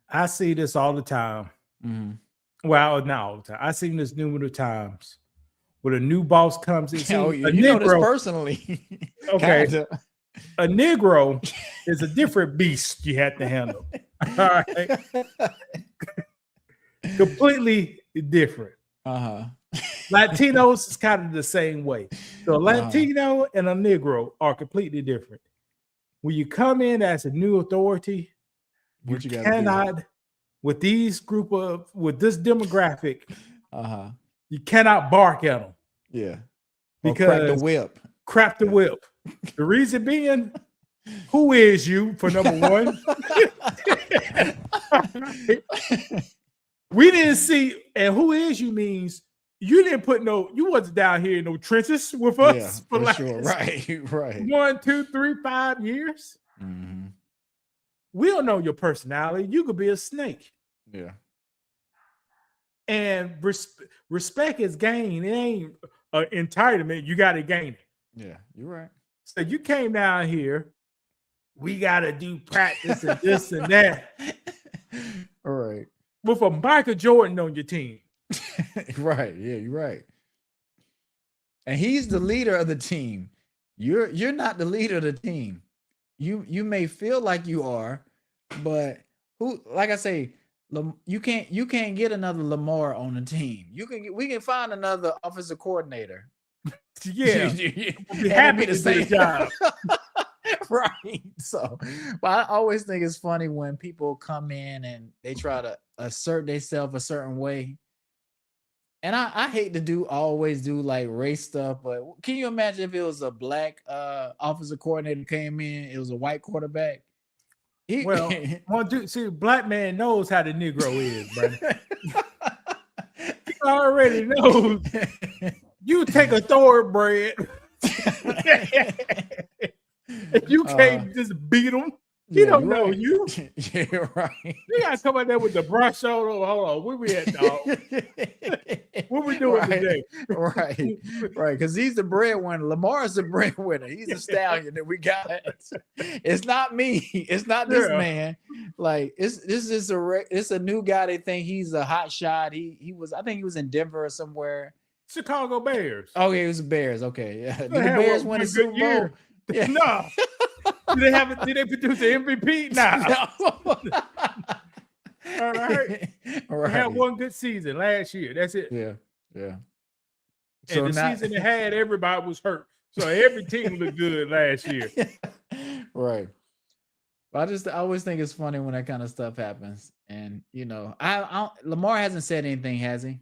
I see this all the time. Mm-hmm. Well, not all the time. I've seen this numerous times where a new boss comes in. You know this personally. Okay. A Negro is a different beast you have to handle. All right. Completely different. Latinos is kind of the same way. So a Latino and a Negro are completely different. When you come in as a new authority, you cannot, with this demographic, you cannot bark at them. Yeah. Because crack the whip. The reason being, who is you, for number one? We didn't see, and who is you means you wasn't down here in no trenches with us for sure. Right. 1, 2, 3, 5 years. Mm-hmm. We don't know your personality. You could be a snake. Yeah. And respect is gained. It ain't entitlement. You got to gain it. Yeah, you're right. So you came down here. We got to do practice and this and that. All right. With a Michael Jordan on your team. Right. Yeah, you're right. And he's the leader of the team. You're not the leader of the team. You may feel like you are, but who, like I say, You can't get another Lamar on the team. We can find another offensive coordinator. Yeah, be happy to say job. Right. So, but I always think it's funny when people come in and they try to assert themselves a certain way. And I hate to always do like race stuff, but can you imagine if it was a black offensive coordinator came in, it was a white quarterback? Well, dude, see, black man knows how the Negro is, brother. He already knows. You take a thoroughbred. You can't just beat him. He don't know right. you. Yeah, right. You gotta come out there with the brush on. Hold on, where we at, dog? What we doing today? Right. Because he's the breadwinner. Lamar's the breadwinner. He's the stallion that we got. It's not me. It's not this man. Like it's a new guy. They think he's a hot shot. I think he was in Denver or somewhere. Chicago Bears. Oh yeah, it was the Bears. Okay, yeah. Did the Bears win a Super Bowl? Yeah. No. Did they produce the MVP? Nah. All right. We had one good season last year. That's it. Yeah. And so the season they had, everybody was hurt. So every team looked good last year. Right. But I always think it's funny when that kind of stuff happens. And Lamar hasn't said anything, has he?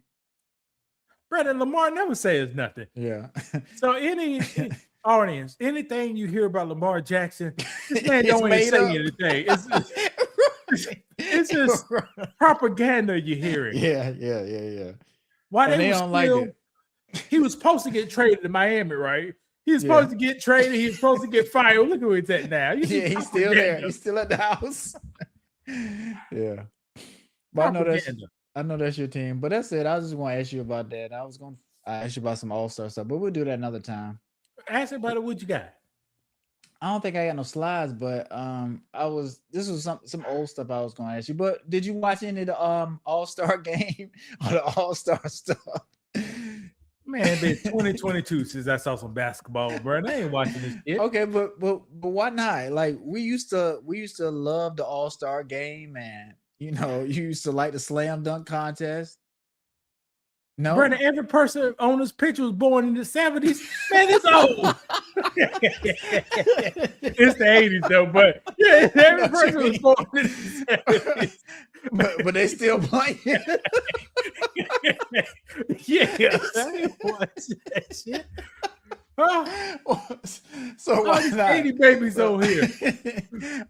Brandon, Lamar never says nothing. Yeah. So any audience, anything you hear about Lamar Jackson, this man don't even say anything. It's just propaganda you're hearing. Yeah. Why they don't like it? He was supposed to get traded to Miami, right? He was supposed to get traded. He was supposed to get fired. Look where he's at now. He's still there. He's still at the house. Yeah. But I know that's your team. But that's it. I was just going to ask you about that. I was going to ask you about some All-Star stuff, but we'll do that another time. Ask me about it. What you got? I don't think I got no slides, but this was some old stuff I was going to ask you. But did you watch any of the All-Star game or the All-Star stuff? Man, it's been 2022 since I saw some basketball, bro. I ain't watching this shit. Okay, but why not? Like we used to love the All-Star game, and you used to like the slam dunk contest. No, Brandon, every person on this picture was born in the 70s. Man, it's old. It's the 80s though, but yeah, every person was born in the 70s. but they still playing. Yeah, I ain't watch that shit. So why not? 80 babies on here.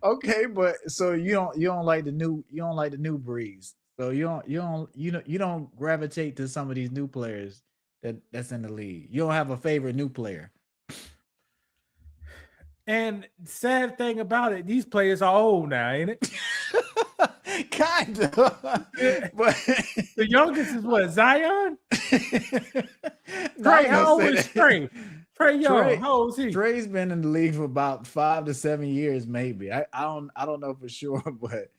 Okay, but so you don't like the new breeds. So you don't gravitate to some of these new players that's in the league. You don't have a favorite new player. And sad thing about it, these players are old now, ain't it? Kind of. But the youngest is what, Zion? Trey, how old is Trey? Trey Young, how old is he? Trey's been in the league for about 5 to 7 years, maybe. I don't know for sure, but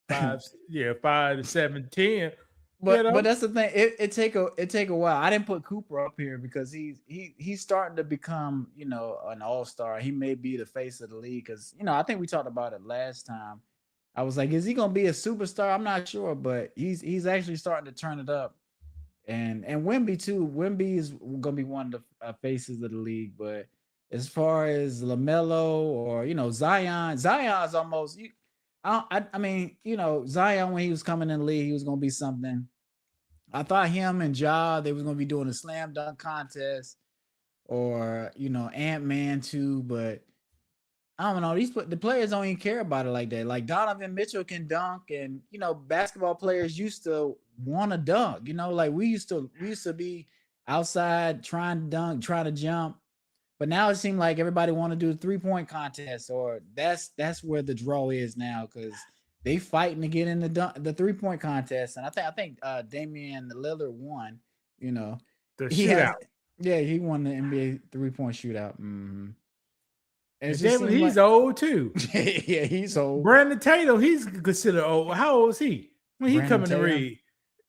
5 to 7, 10. But that's the thing. It take a while. I didn't put Cooper up here because he's starting to become an all-star. He may be the face of the league because I think we talked about it last time. I was like, is he gonna be a superstar? I'm not sure, but he's actually starting to turn it up. And Wemby too. Wemby is gonna be one of the faces of the league. But as far as LaMelo or Zion's almost. I mean, Zion, when he was coming in the league, he was going to be something. I thought him and Ja, they was going to be doing a slam dunk contest or, Ant-Man too. But I don't know. The players don't even care about it like that. Like Donovan Mitchell can dunk and, basketball players used to want to dunk, like we used to be outside trying to dunk, trying to jump. But now it seems like everybody want to do a 3-point contest, or that's where the draw is now because they fighting to get in the 3-point contest. And I think Damian Lillard won. The shootout. He won the NBA 3-point shootout. Mm-hmm. He's old too. Yeah, he's old. Brandon Tatum, he's considered old. How old is he when he coming to read?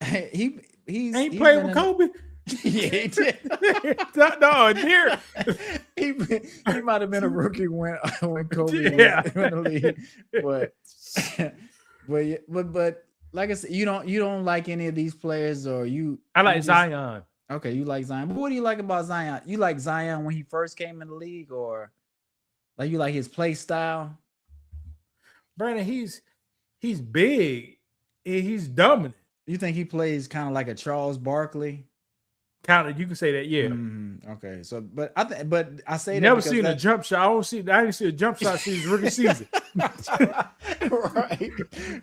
He played with Kobe. Yeah, he did. No, dear. He might have been a rookie when Kobe was in the league, but like I said, you don't like any of these players, or I you like just Zion. okay, you like Zion. But what do you like about Zion? You like Zion when he first came in the league, or like you like his play style? Brandon, he's big and he's dominant. You think he plays kind of like a Charles Barkley? Kind of, you can say that, yeah. Okay, so but I say that never seen a jump shot. I didn't see a jump shot since rookie season.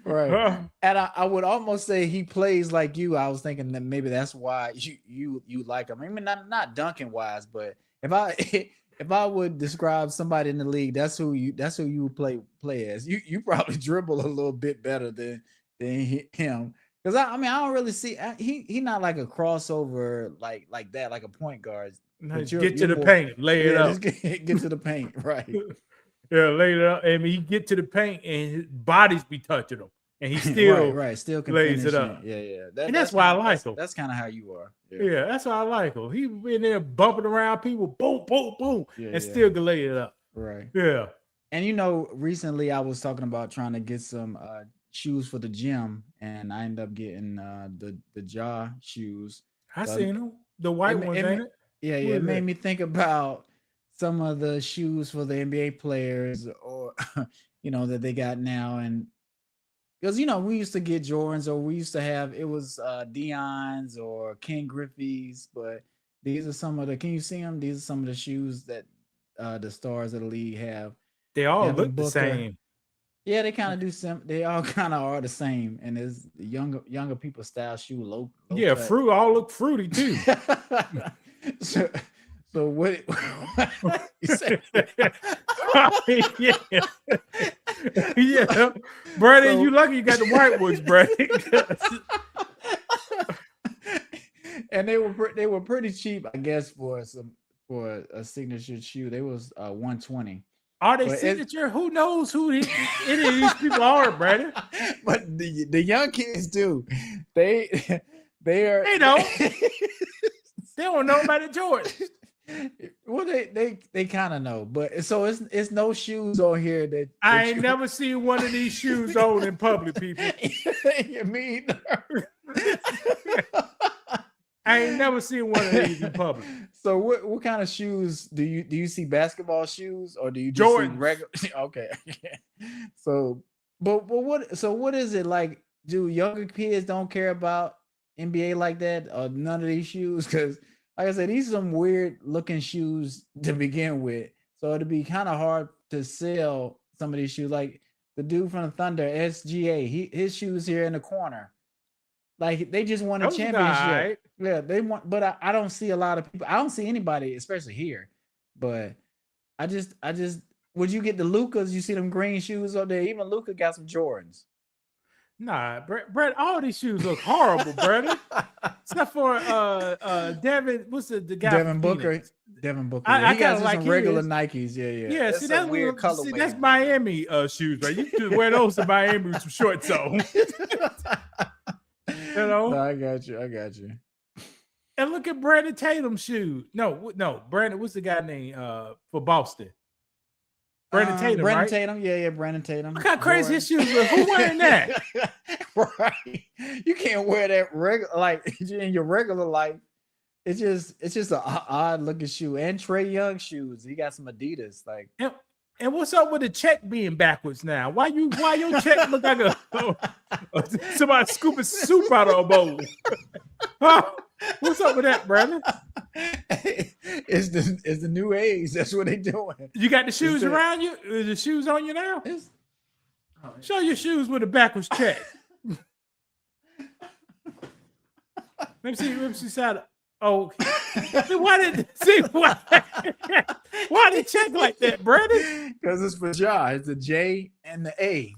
right. And I would almost say he plays like you. I was thinking that maybe that's why you like him. I mean, not dunking wise, but if I would describe somebody in the league, that's who you would play as. You probably dribble a little bit better than him. Because I don't really see he not like a crossover like that, like a point guard. Get to the paint, lay it up. Just get to the paint, right? Yeah, lay it up. I mean, he get to the paint and his bodies be touching him, and he still still can lays it up. Yeah. That's why I like him. That's kind of how you are. Yeah, that's why I like him. He in there bumping around people, boom, boom, boom, and still can lay it up. Right. Yeah. And recently I was talking about trying to get some shoes for the gym, and I ended up getting the Ja shoes. I seen them, the white ones, ain't it? Yeah, it made me think about some of the shoes for the NBA players, or that they got now, and because we used to get Jordans, or we used to have it was Dion's or Ken Griffey's, but these are some of the. Can you see them? These are some of the shoes that the stars of the league have. They all look the same. Yeah, they kind of do. They all kind of are the same, and it's the younger people style shoe. Low yeah, cut. fruit all look fruity too. so what you say? yeah, Brandon, you lucky you got the white ones, Brandon. And they were pretty cheap, I guess, for a signature shoe. They was $120. Are they signature? Who knows who any of these people are, Brandon? But the young kids do. They are. They know. They don't know about the Jordans. Well, they kind of know, but so it's no shoes on here that I ain't never seen one of these shoes on in public, people. You mean? I ain't never seen one of these in public. So what kind of shoes do you see? Basketball shoes, or do you just see regular? Okay. So, but what is it like? Do younger kids don't care about NBA like that, or none of these shoes? Because like I said, these are some weird looking shoes to begin with. So it'd be kind of hard to sell some of these shoes. Like the dude from the Thunder, SGA, his shoes here in the corner. Like they just won a championship. Right. Yeah, they want, but I don't see a lot of people. I don't see anybody, especially here. But I just would you get the Lukas? You see them green shoes up there? Even Luka got some Jordans. Nah, Brett, all these shoes look horrible, Brett. Except for Devin, what's the guy? Devin Booker. Devin Booker. I he got like some regular Nikes. Yeah. Yeah, see that's weird color. See, that's Miami shoes, right? You could wear those to Miami with some shorts on. No, I got you. And look at Brandon Tatum's shoes. No, Brandon. What's the guy named for Boston? Brandon Tatum. Brandon Tatum. Yeah, Brandon Tatum. Look how crazy his shoes look. Who wearing that? Right. You can't wear that in your regular life. It's just an odd looking shoe. And Trae Young shoes. He got some Adidas. Like. And what's up with the check being backwards now? Why your check look like somebody scooping soup out of a bowl? What's up with that, Brandon? It's the new age. That's what they doing. You got the shoes around you? Is the shoes on you now? Show your shoes with a backwards check. Let me see side. Oh, why did check like that, Brandon? Because it's for Ja. It's the J and the A.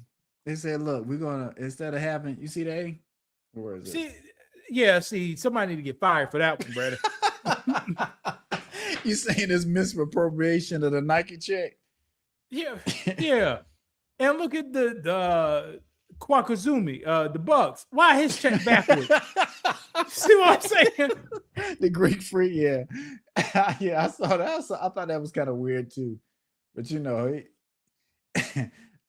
They said, look, we're gonna, instead of having, you see the A? Where is it? See, somebody need to get fired for that one, Brandon. You saying it's misappropriation of the Nike check? Yeah. And look at the Kwakazumi, the Bucks. Why his check backwards? See what I'm saying? The Greek freak, yeah. Yeah, I saw that. I thought that was kind of weird too. But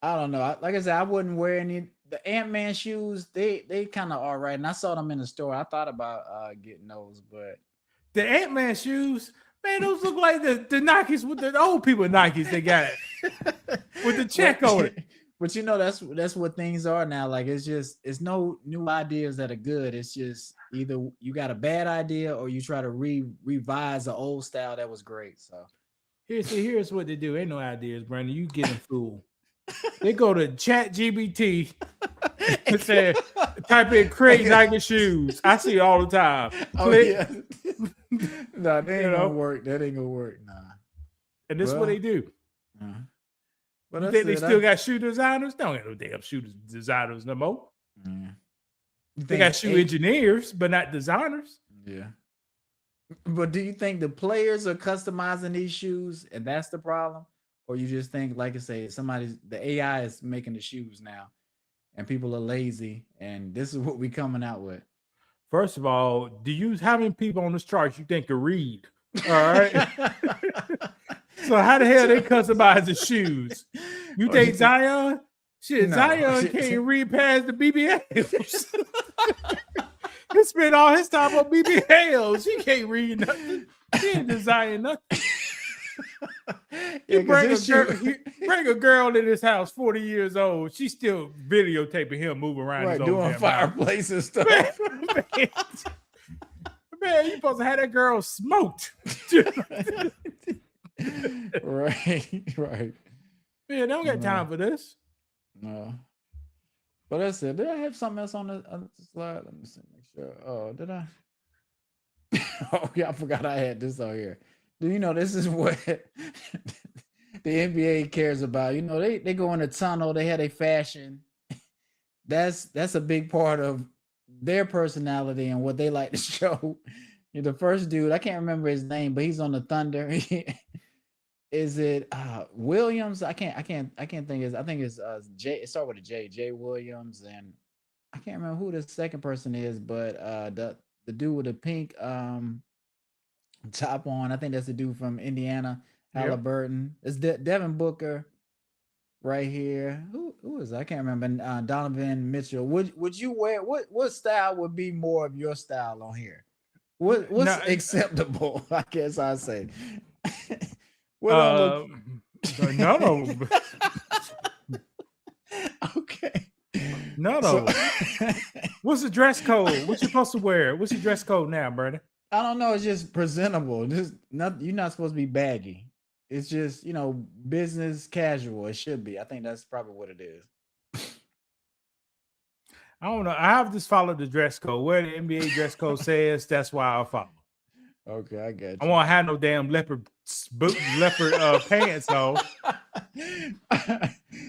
I don't know. Like I said, I wouldn't wear any the Ant-Man shoes, they kind of all right. And I saw them in the store. I thought about getting those, but The Ant-Man shoes, man, those look like the Nikes with the old people Nikes they got with the check on it. But you know, that's what things are now. Like it's no new ideas that are good. It's just either you got a bad idea or you try to revise an old style that was great. So here's what they do. Ain't no ideas, Brandon. You getting fooled. They go to ChatGPT and say, type in create Nike shoes. I see it all the time. Oh, yeah. No, that ain't gonna work. That ain't gonna work. Nah. And this is what they do. But you think they still got shoe designers? Don't got no damn shoe designers no more. They got shoe engineers, but not designers. Yeah. But do you think the players are customizing these shoes and that's the problem? Or you just think, like I say, the AI is making the shoes now and people are lazy and this is what we coming out with? First of all, how many people on this chart you think can read? All right. So how the hell they customize the shoes? You think Zion? Shit, no. Zion can't read past the BBLs. He spent all his time on BBLs. He can't read nothing. He ain't designing nothing. You bring a girl in his house, 40 years old. She's still videotaping him moving around. Right, doing fireplace and stuff. Man, you supposed to have that girl smoked. Right. Man, they don't got time for this. No. But that's it. Did I have something else on the slide? Let me see, make sure. Oh, did I? Oh, yeah, I forgot I had this on here. Do you know this is what the NBA cares about? You know, they go in a tunnel, they had a fashion. That's a big part of their personality and what they like to show. The first dude, I can't remember his name, but he's on the Thunder. Is it Williams? I can't think I think it's J. It starts with a J. J. Williams, and I can't remember who the second person is, but the dude with the pink top on. I think that's the dude from Indiana, Halliburton. It's Devin Booker right here. Who is that? I can't remember. Donovan Mitchell. Would you wear what style would be more of your style on here? What's acceptable? I guess I say. No. Okay. No. So, what's the dress code? What you supposed to wear? What's your dress code now, Brandon? I don't know. It's just presentable. You're not supposed to be baggy. It's just, business casual. It should be. I think that's probably what it is. I don't know. I have just followed the dress code. Where the NBA dress code says, that's why I'll follow. Okay, I get you. I won't have no damn leopard pants on.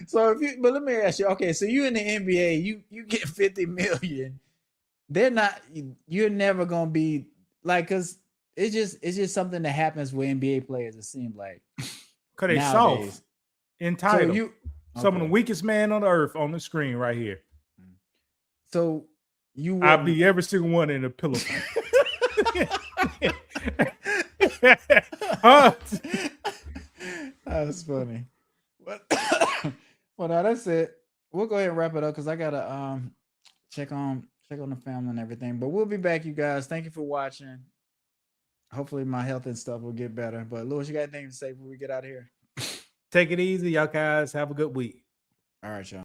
So but let me ask you. Okay, so you in the NBA, you get 50 million. You're never gonna be like, cause it's just something that happens with NBA players. It seems like because they soft, entitled. So some of the weakest man on the earth on the screen right here. So I'll be every single one in a pillow. That's funny. Well, now that's it. We'll go ahead and wrap it up because I gotta check on the family and everything. But we'll be back, you guys. Thank you for watching. Hopefully my health and stuff will get better. But Lewis, you got anything to say before we get out of here? Take it easy, y'all guys. Have a good week. All right, y'all.